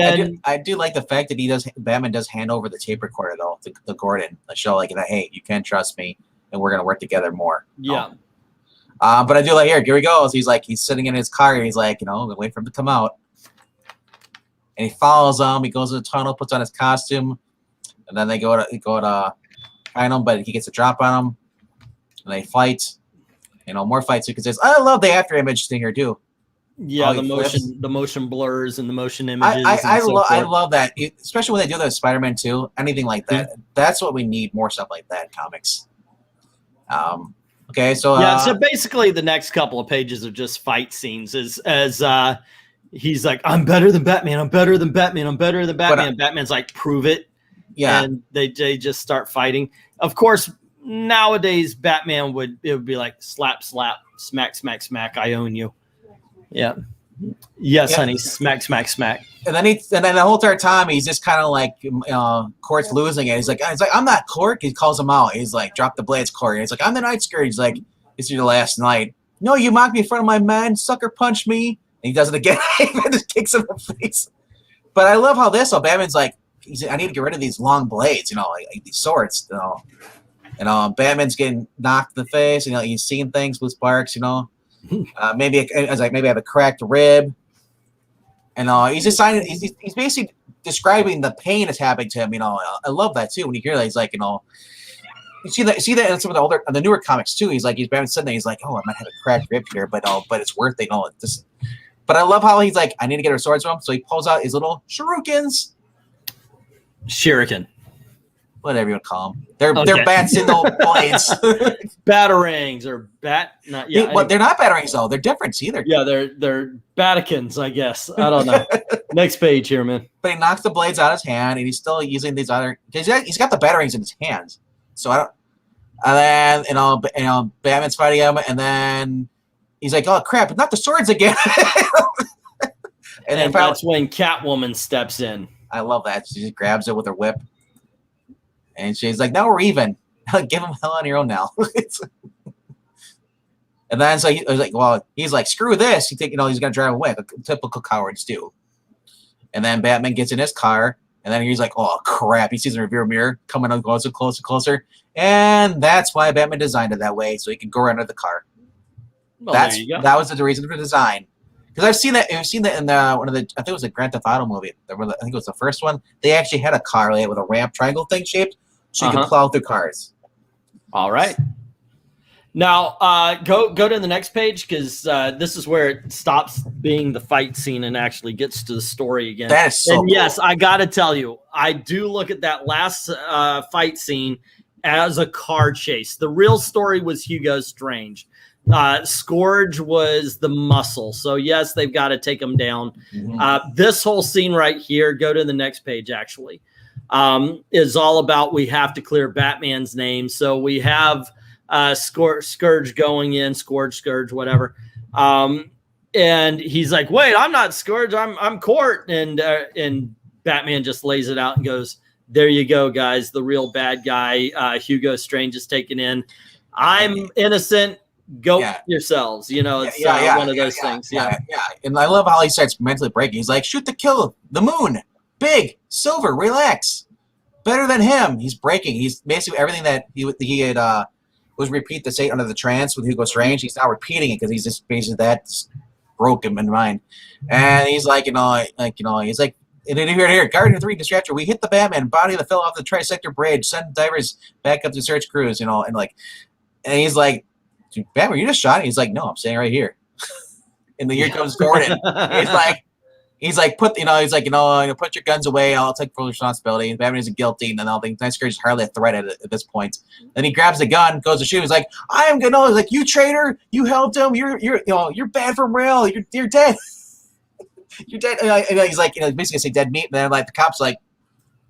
I do like the fact that Batman does hand over the tape recorder though to Gordon to show like that, hey, you can trust me and we're gonna work together more. Yeah. But I do like here he goes. He's sitting in his car and he's like, wait for him to come out. And he follows him, he goes to the tunnel, puts on his costume, and then they go to find him, but he gets a drop on him, and they fight. More fight sequences. I love the after image thing here too. Yeah, the motion blurs and the motion images. I love that, especially when they do that with Spider-Man 2, anything like that. That's what we need, more stuff like that in comics. Okay, so so basically the next couple of pages are just fight scenes as he's like, I'm better than Batman, I'm better than Batman, I'm better than Batman. Batman's like, prove it. Yeah. And they just start fighting. Of course, nowadays Batman would be like slap, slap, smack, smack, smack, I own you. Yeah. Yes, honey. Smack, smack, smack. And then the whole entire time he's just kind of like Court's losing it. He's like, I'm not Court. He calls him out. He's like, drop the blades, Court. And he's like, I'm the Night Scourge. He's like, it's your last night. No, you mocked me in front of my men. Sucker punch me. And he does it again. He just kicks him in the face. But I love how Batman's like, I need to get rid of these long blades, like these swords, Batman's getting knocked in the face, he's seeing things with sparks, maybe I have a cracked rib, and he's deciding he's basically describing the pain that's happening to him. I love that too when you hear that. He's like, you see that in some of the newer comics too. He's Batman sitting there, he's like, oh, I might have a cracked rib here, but it's worth it. But I love how he's like, I need to get our swords from him, so he pulls out his little shurikens. Shuriken. Whatever you want to call them. They're bats in the blades. Batarangs or they're not batarangs though. They're different either. Yeah, they're batikins, I guess. I don't know. Next page here, man. But he knocks the blades out of his hand, and he's still using these other. He's got the batarangs in his hands. So I don't. And then Batman's fighting him, and then he's like, "Oh crap! Not the swords again!" and then that's when Catwoman steps in. I love that. She just grabs it with her whip. And she's like, now we're even. Give him hell on your own now. And then so he's like, screw this. He's going to drive away. The typical cowards do. And then Batman gets in his car. And then he's like, oh, crap. He sees a rear mirror coming up closer, closer, closer. And that's why Batman designed it that way, so he could go under the car. Well, that was the reason for design. Because I've seen that in one of the, I think it was a Grand Theft Auto movie. I think it was the first one. They actually had a car with a ramp triangle thing shaped, so you could plow through cars. All right. Now go to the next page, because this is where it stops being the fight scene and actually gets to the story again. That is so cool. Yes, I got to tell you, I do look at that last fight scene as a car chase. The real story was Hugo Strange. Scourge was the muscle. So yes, they've got to take him down. This whole scene right here, go to the next page actually, is all about, we have to clear Batman's name. So we have Scourge going in, Scourge, whatever. And he's like, wait, I'm not Scourge, I'm Court. And Batman just lays it out and goes, there you go, guys. The real bad guy, Hugo Strange, is taken in. I'm innocent. Go yourselves. It's one of those things. Yeah. And I love how he starts mentally breaking. He's like, shoot to kill the moon. Big, silver, relax. Better than him. He's breaking. He's basically everything that he had was repeat the state under the trance with Hugo Strange. He's now repeating it because he's just basically that broke him in mind. And he's like, he's like, and then here, Guardian 3 distractor. We hit the Batman body that fell off the Trisector Bridge. Send divers back up to search crews. And he's like, Batman, you just shot it? He's like, no, I'm staying right here. And then here comes Gordon. He's like, put your guns away. I'll take full responsibility. Batman isn't guilty, and then I'll think Night Scourge is hardly a threat at this point. Then he grabs the gun, goes to shoot. He's like, I am gonna. He's like, you traitor! You helped him. You're bad for morale. You're dead. You're dead. And he's like, basically say dead meat. And then the cop's like,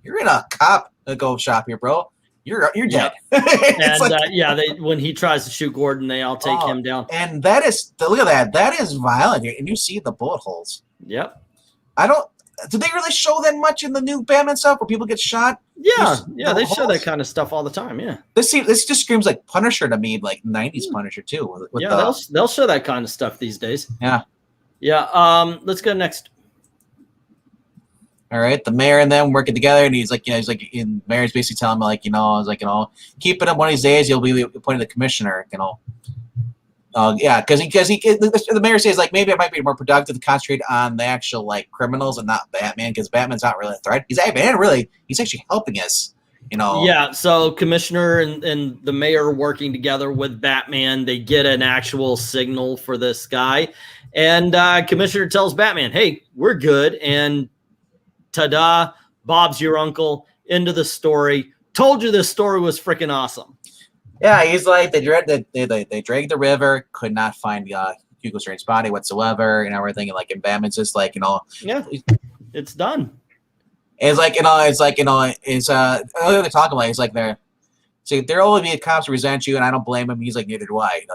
you're in a cop go shop here, bro. You're dead. And when he tries to shoot Gordon, they all take him down. And that is, look at that. That is violent. And you see the bullet holes. Yep. Did they really show that much in the new Batman stuff where people get shot? Yeah, they show that kind of stuff all the time. Yeah, this just screams like Punisher to me, like '90s Punisher too. They'll show that kind of stuff these days. Yeah, yeah. Let's go next. All right, the mayor and them working together, and he's like, mayor's basically telling him like, keep it up one of these days, you'll be appointed the commissioner, because the mayor says like maybe it might be more productive to concentrate on the actual like criminals and not Batman, because Batman's not really a threat. He's actually helping us, Yeah, so commissioner and the mayor working together with Batman, they get an actual signal for this guy, and commissioner tells Batman, "Hey, we're good," and ta-da, Bob's your uncle. Into the story. Told you this story was freaking awesome. Yeah, he's like they dragged the river, could not find Hugo Strange's body whatsoever, and everything. And like, and Batman's just like, yeah, it's done. It's like they're talking like it's like there always be cops who resent you, and I don't blame him. He's like, neither do I.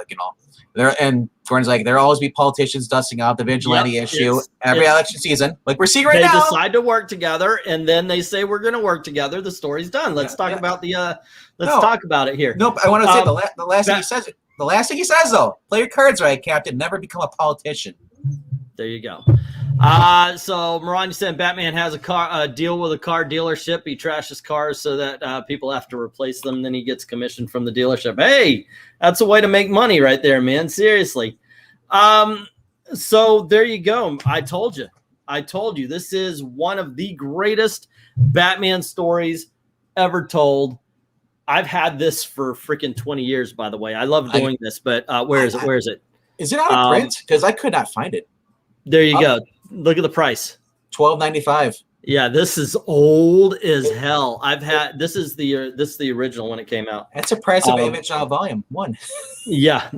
And Gordon's like, there'll always be politicians dusting out the vigilante issue every election season, like we're seeing right now. They decide to work together, and then they say we're going to work together. The story's done. Let's talk about the. Talk about it here. Nope. I want to say the last thing he says. The last thing he says though, play your cards right, Captain. Never become a politician. There you go. So Marani said Batman has a deal with a car dealership. He trashes cars so that people have to replace them. Then he gets commission from the dealership. Hey, that's a way to make money right there, man. Seriously. So there you go. I told you this is one of the greatest Batman stories ever told. I've had this for freaking 20 years, by the way. I love doing this, but where is it? Where is it? Is it on a print? Because I could not find it. There you go. Look at the price. $12.95. Yeah, this is old as hell. This is the original when it came out. That's a price of Image Volume 1. Yeah.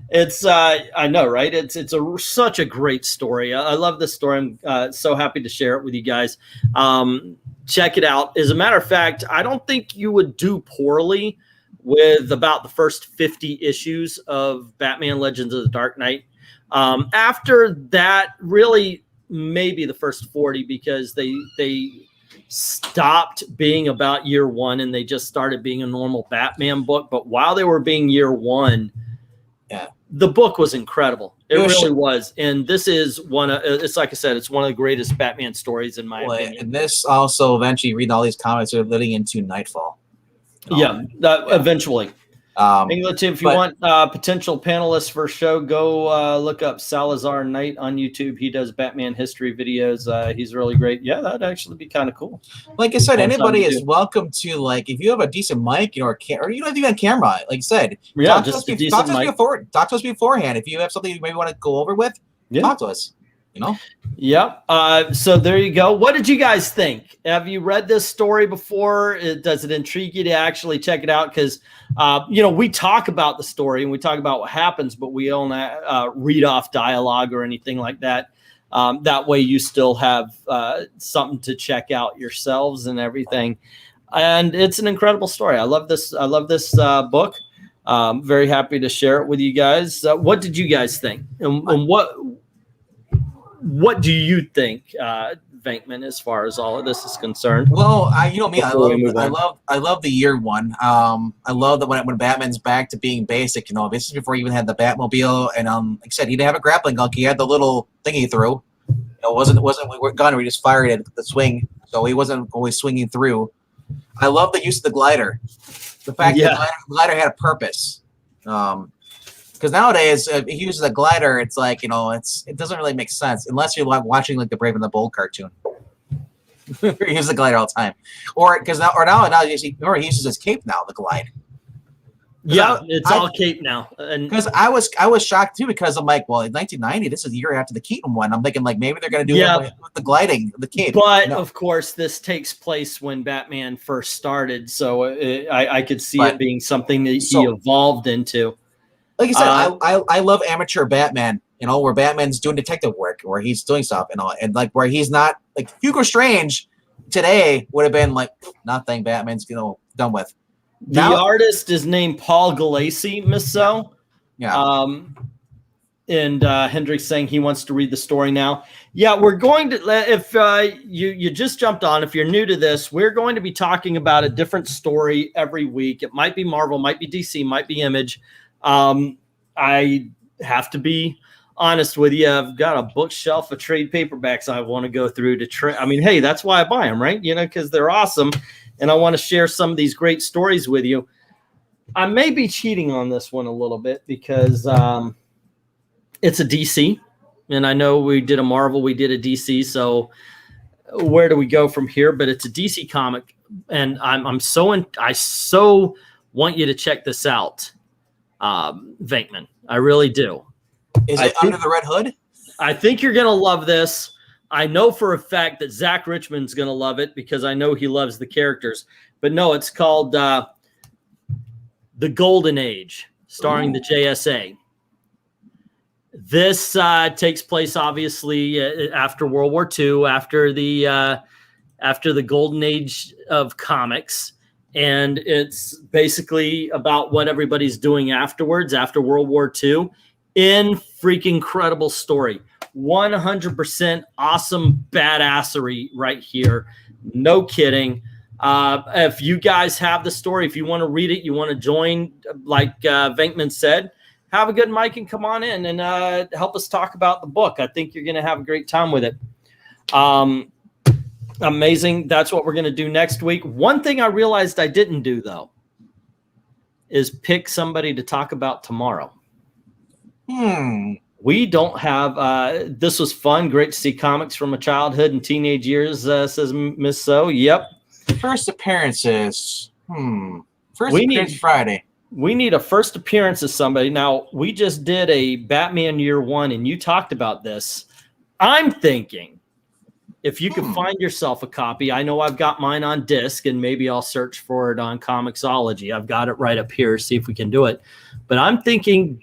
It's I know, right? It's such a great story. I love this story. I'm so happy to share it with you guys. Check it out. As a matter of fact, I don't think you would do poorly with about the first 50 issues of Batman Legends of the Dark Knight. After that, really maybe the first 40, because they stopped being about year one and they just started being a normal Batman book. But while they were being year one, the book was incredible. It really was. And this is it's like I said, it's one of the greatest Batman stories in my opinion. And this also eventually, reading all these comics, are leading into Nightfall. Eventually. If you want potential panelists for a show, go look up Salazar Knight on YouTube. He does Batman history videos. He's really great. Yeah, that'd actually be kind of cool. Like I said, anybody is welcome to, like, if you have a decent mic, or you don't have to be on camera. Like I said, talk to us beforehand. If you have something you maybe want to go over with, talk to us. Yep. So there you go. What did you guys think? Have you read this story before? Does it intrigue you to actually check it out? Because we talk about the story and we talk about what happens, but we don't read off dialogue or anything like that. That way you still have something to check out yourselves and everything. And it's an incredible story. I love this book. Very happy to share it with you guys. What did you guys think? And what do you think, Venkman, as far as all of this is concerned? Well, I love the year one. I love that when Batman's back to being basic. This is before he even had the Batmobile, and like I said, he didn't have a grappling hook. He had the little thing he threw. It wasn't a gun where he just fired it at the swing, so he wasn't always swinging through. I love the use of the glider. The fact that the glider had a purpose. Because nowadays, if he uses a glider, it's like, it doesn't really make sense unless you're like watching like the Brave and the Bold cartoon. He uses the glider all the time, or now he uses his cape now, the glide. Yeah, it's all cape now. And because I was shocked too, because I'm like, well, in 1990, this is a year after the Keaton one. I'm thinking like maybe they're gonna do it with the gliding, the cape. But of course, this takes place when Batman first started, so I could see it being something that he evolved into. Like I said, I love amateur Batman, where Batman's doing detective work, where he's doing stuff, and like where he's not like Hugo Strange today would have been like nothing Batman's done with. The artist is named Paul Galassi, Miss So. Yeah. And Hendrix saying he wants to read the story now. Yeah, we're going to, if you just jumped on, if you're new to this, we're going to be talking about a different story every week. It might be Marvel, might be DC, might be Image. I have to be honest with you. I've got a bookshelf of trade paperbacks I want to go through to I mean, hey, that's why I buy them, right? You know, because they're awesome. And I want to share some of these great stories with you. I may be cheating on this one a little bit because it's a DC, and I know we did a Marvel, we did a DC, so where do we go from here? But it's a DC comic, and I so want you to check this out, Venkman. I really do. Is it Under the Red Hood? I think you're gonna love this. I know for a fact that Zach Richmond's gonna love it because I know he loves the characters. But no, it's called The Golden Age, starring the JSA. This takes place obviously after World War II, after the golden age of comics, and it's basically about what everybody's doing afterwards, after World War II. In freaking incredible story, 100% awesome badassery right here. No kidding. If you guys have the story, if you want to read it, you want to join, like Venkman said, have a good mic and come on in and help us talk about the book. I think you're going to have a great time with it. Amazing. That's what we're going to do next week. One thing I realized I didn't do, though, is pick somebody to talk about tomorrow. We don't have this was fun. Great to see comics from my childhood and teenage years, says Miss So. Yep. First appearances. First appearance Friday. We need a first appearance of somebody. Now, we just did a Batman Year One, and you talked about this. I'm thinking if you can find yourself a copy, I know I've got mine on disc, and maybe I'll search for it on Comixology. I've got it right up here. See if we can do it. But I'm thinking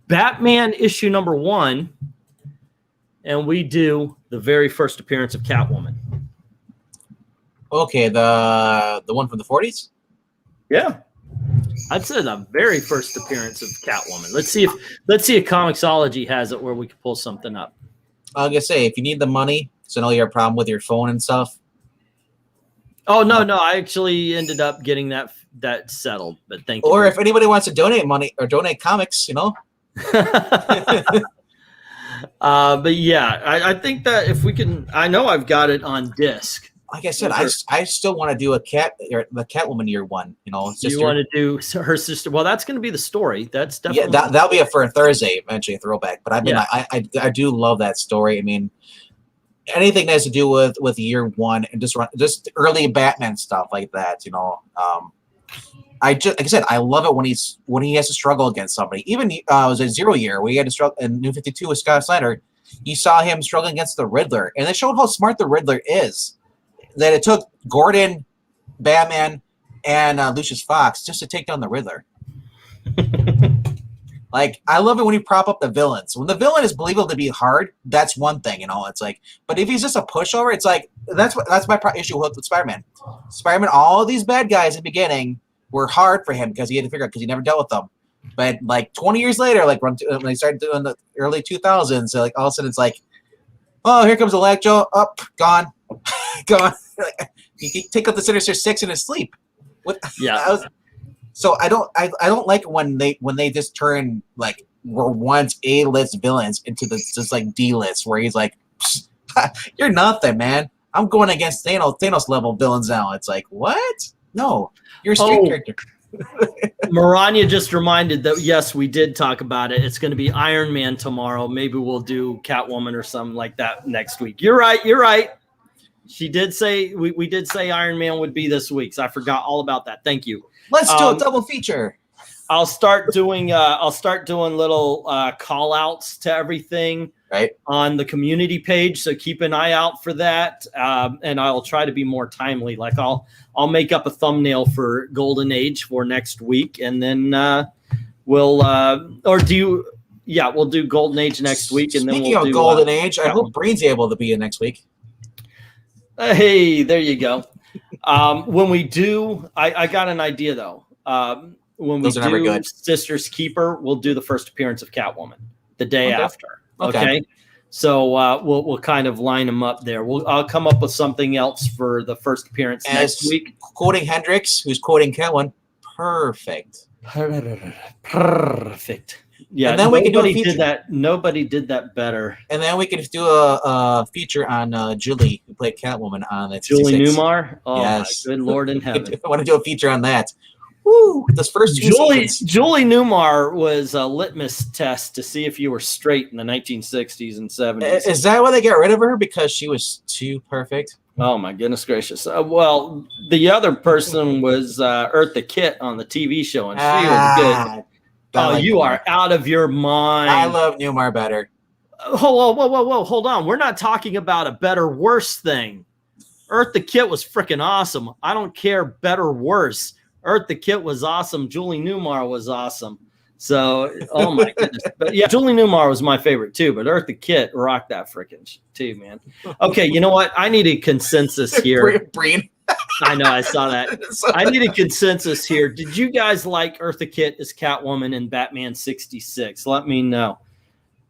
Batman issue number 1, and we do the very first appearance of Catwoman. Okay, the one from the 40s? Yeah. I'd say the very first appearance of Catwoman. Let's see if Comixology has it where we can pull something up. I was gonna say, if you need the money, so I know you have a problem with your phone and stuff. Oh no, I actually ended up getting that settled. But thank you. Or if anybody wants to donate money or donate comics, you know. But yeah, I think that if we can, I know I've got it on disc. Like I said, I still want to do the Catwoman Year One. You know, you want to do her sister? Well, that's going to be the story. That's definitely that'll be for a Thursday eventually, a throwback. But I mean, I do love that story. I mean, anything that has to do with Year One and just early Batman stuff like that. You know, like I said, I love it when he has to struggle against somebody. Even it was a 0 year where he had to struggle in New 52 with Scott Snyder. You saw him struggling against the Riddler, and they showed how smart the Riddler is. That it took Gordon, Batman, and Lucius Fox just to take down the Riddler. Like, I love it when you prop up the villains. When the villain is believable to be hard, that's one thing, you know. It's like, but if he's just a pushover, it's like that's my issue with Spider-Man. Spider-Man, all these bad guys in the beginning were hard for him because he had to figure out because he never dealt with them. But like 20 years later, like when they started doing the early 2000s, so like all of a sudden it's like, oh, here comes Electro, up, gone, gone. You take up the Sinister Six in his sleep. What? Yeah. So I don't like when they just turn like were once A-list villains into the just like D-list where he's like, you're nothing, man. I'm going against Thanos level villains now. It's like, what? No, you're a street character. Maranya just reminded that yes, we did talk about it. It's going to be Iron Man tomorrow. Maybe we'll do Catwoman or something like that next week. You're right. She did say we did say Iron Man would be this week, so I forgot all about that. Thank you. Let's do a double feature. I'll start doing little call outs to everything on the community page. So keep an eye out for that. And I'll try to be more timely. Like I'll make up a thumbnail for Golden Age for next week. And then we'll do Golden Age next week. And then Speaking of Golden Age, I hope Breen's able to be in next week. Hey, there you go. When we do, I got an idea though. When we do Sister's Keeper, we'll do the first appearance of Catwoman. the day Okay. after. Okay. Okay. So we'll kind of line them up there. I'll come up with something else for the first appearance next week. Quoting Hendrix, who's quoting Catwoman. Perfect. Perfect. Yeah, and then we can do a nobody feature. did that. Nobody did that better. And then we can do a feature on Julie, who played Catwoman on that. Julie Newmar. Oh yes. my good Lord in heaven! I want to do a feature on that. Woo! This first two seasons. Julie Newmar was a litmus test to see if you were straight in the 1960s and 70s. Is that why they got rid of her? Because she was too perfect? Oh my goodness gracious! Well, the other person was Eartha Kitt on the TV show, and she was good. Oh, you are out of your mind. I love Newmar better. Whoa, hold on. We're not talking about a better, worse thing. Eartha Kitt was freaking awesome. I don't care better, worse. Eartha Kitt was awesome. Julie Newmar was awesome. So, oh my goodness. But yeah, Julie Newmar was my favorite too, but Eartha Kitt rocked that freaking shit too, man. Okay, you know what? I need a consensus here. Breen. I know, I saw that. I need a consensus here. Did you guys like Eartha Kitt as Catwoman in Batman 66? Let me know.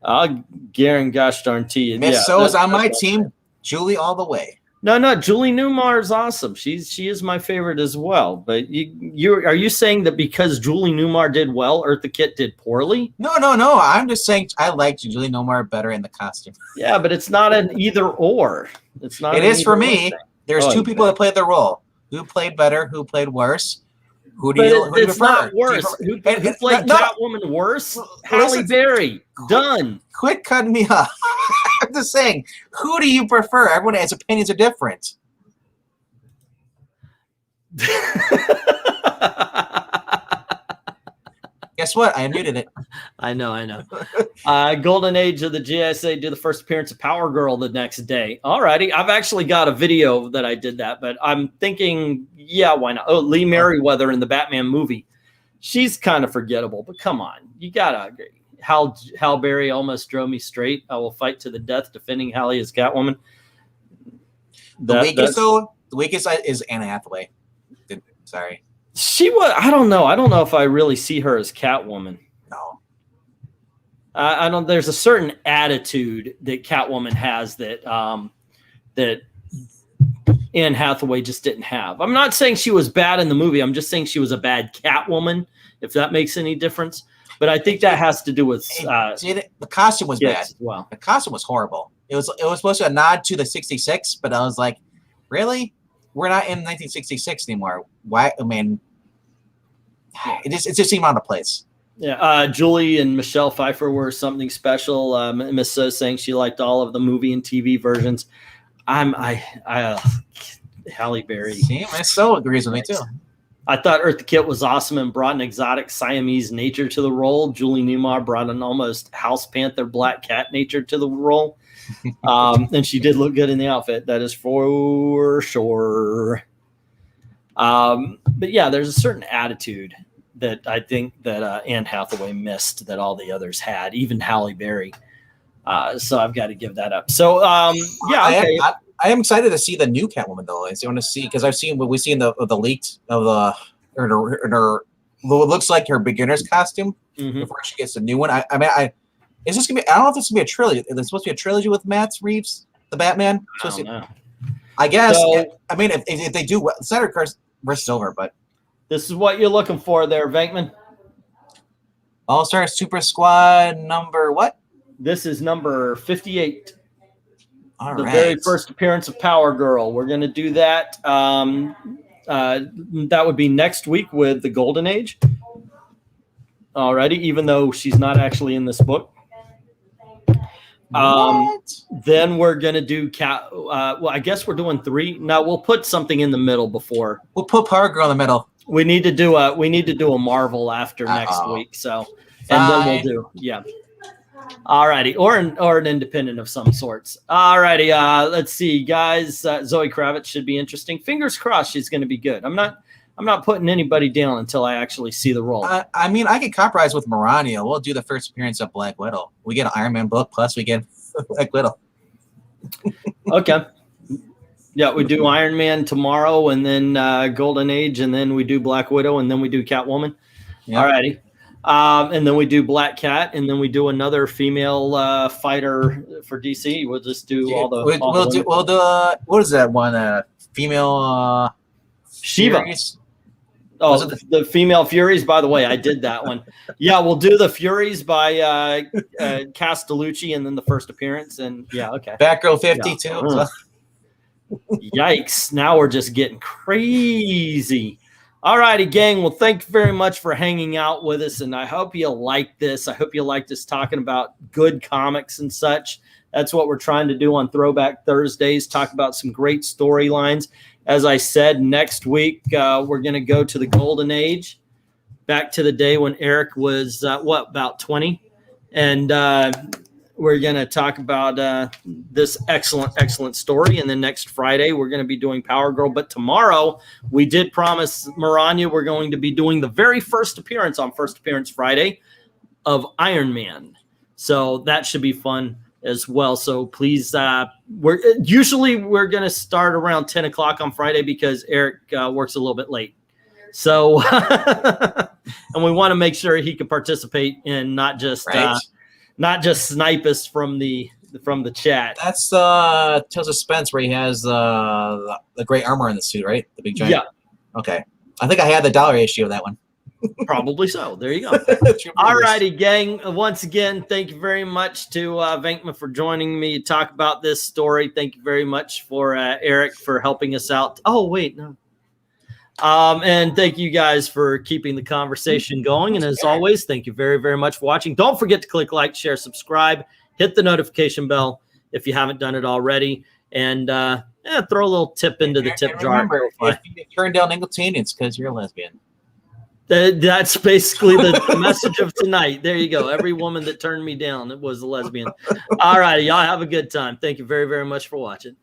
I'll guarantee gosh darn to you. Miss So's on my team. Julie all the way. No, Julie Newmar is awesome. She is my favorite as well. But are you saying that because Julie Newmar did well, Eartha Kitt did poorly? No. I'm just saying I liked Julie Newmar better in the costume. Yeah, but it's not an either or. It's not. It is for me. Thing. There's two people that played their role. Who played better? Who played worse? Who do you prefer? Not worse. Who played Catwoman worse? Halle Berry. Done. Quit cutting me off. I'm just saying, who do you prefer? Everyone has opinions are different. Guess what? I muted it. I know. Golden Age of the GSA do the first appearance of Power Girl the next day. Alrighty. I've actually got a video that I did that, but I'm thinking, yeah, why not? Oh, Lee Merriweather in the Batman movie. She's kind of forgettable, but come on. You gotta agree. Hal Berry almost drove me straight. I will fight to the death defending Halle as Catwoman. The weakest is Anna Hathaway. Sorry. She was. I don't know. I don't know if I really see her as Catwoman. No. I don't. There's a certain attitude that Catwoman has that that Anne Hathaway just didn't have. I'm not saying she was bad in the movie. I'm just saying she was a bad Catwoman. If that makes any difference. But I think that has to do with the costume was bad. Well, the costume was horrible. It was supposed to be a nod to the 66, but I was like, really? We're not in 1966 anymore. Why? I mean, it just seemed out of place. Yeah, Julie and Michelle Pfeiffer were something special. Miss So saying she liked all of the movie and TV versions. Halle Berry. See, Miss So agrees with me too. I thought Eartha Kitt was awesome and brought an exotic Siamese nature to the role. Julie Newmar brought an almost House Panther black cat nature to the role. And she did look good in the outfit. That is for sure. But yeah, there's a certain attitude that I think that Anne Hathaway missed that all the others had, even Halle Berry. So I've got to give that up. So yeah, okay. I am excited to see the new Catwoman though. I want to see because I've seen what we see in the leaked of her what looks like her beginner's costume before she gets the new one. Is this gonna be? I don't know if this is gonna be a trilogy. Is it supposed to be a trilogy with Matt Reeves, the Batman? I don't know. I guess. So, I mean, if they do, Snyder Curse versus Silver, but this is what you're looking for, there, Venkman. All-Star Super Squad number what? This is number 58. All the right. very first appearance of Power Girl. We're going to do that. That would be next week with the Golden Age. Alrighty, even though she's not actually in this book. Then we're going to do well, I guess we're doing 3. No, we'll put something in the middle before. We'll put Power Girl in the middle. We need to do a Marvel after next week. So, and then we'll do, yeah. Alrighty, or an independent of some sorts. Alrighty, let's see, guys. Zoe Kravitz should be interesting. Fingers crossed, she's going to be good. I'm not putting anybody down until I actually see the role. I mean, I could compromise with Melania. We'll do the first appearance of Black Widow. We get an Iron Man book, plus we get Black Widow. Okay. Yeah, we do Iron Man tomorrow, and then Golden Age, and then we do Black Widow, and then we do Catwoman. Yep. Alrighty. And then we do Black Cat, and then we do another female fighter for DC. We'll just do all the. We'll do what is that one? Female Shiva. Furies? Oh, the female Furies. By the way, I did that one. Yeah, we'll do the Furies by Castellucci, and then the first appearance. And yeah, okay. Batgirl 52. Yeah. Yikes! Now we're just getting crazy. All righty, gang. Well, thank you very much for hanging out with us, and I hope you like this. I hope you liked us talking about good comics and such. That's what we're trying to do on Throwback Thursdays, talk about some great storylines. As I said, next week we're going to go to the Golden Age, back to the day when Eric was, about 20? And we're going to talk about this excellent story. And then next Friday, we're going to be doing Power Girl. But tomorrow, we did promise Maranya we're going to be doing the very first appearance on First Appearance Friday of Iron Man. So that should be fun as well. So please, we're going to start around 10 o'clock on Friday because Eric works a little bit late. So, and we want to make sure he can participate and not just snipe us from the chat. That's Tales of Spence where he has the great armor in the suit, right? The big giant. Yeah. Okay. I think I had the dollar issue of that one. Probably so. There you go. All righty, gang. Once again, thank you very much to VENKMAN for joining me to talk about this story. Thank you very much for Eric for helping us out. Oh, wait, no. And thank you guys for keeping the conversation going. And as always, thank you very, very much for watching. Don't forget to click like, share, subscribe, hit the notification bell if you haven't done it already. And throw a little tip into the tip jar. Remember, if you turn down Ingleton, it's because you're a lesbian. That's basically the message of tonight. There you go. Every woman that turned me down, it was a lesbian. All righty. Y'all have a good time. Thank you very, very much for watching.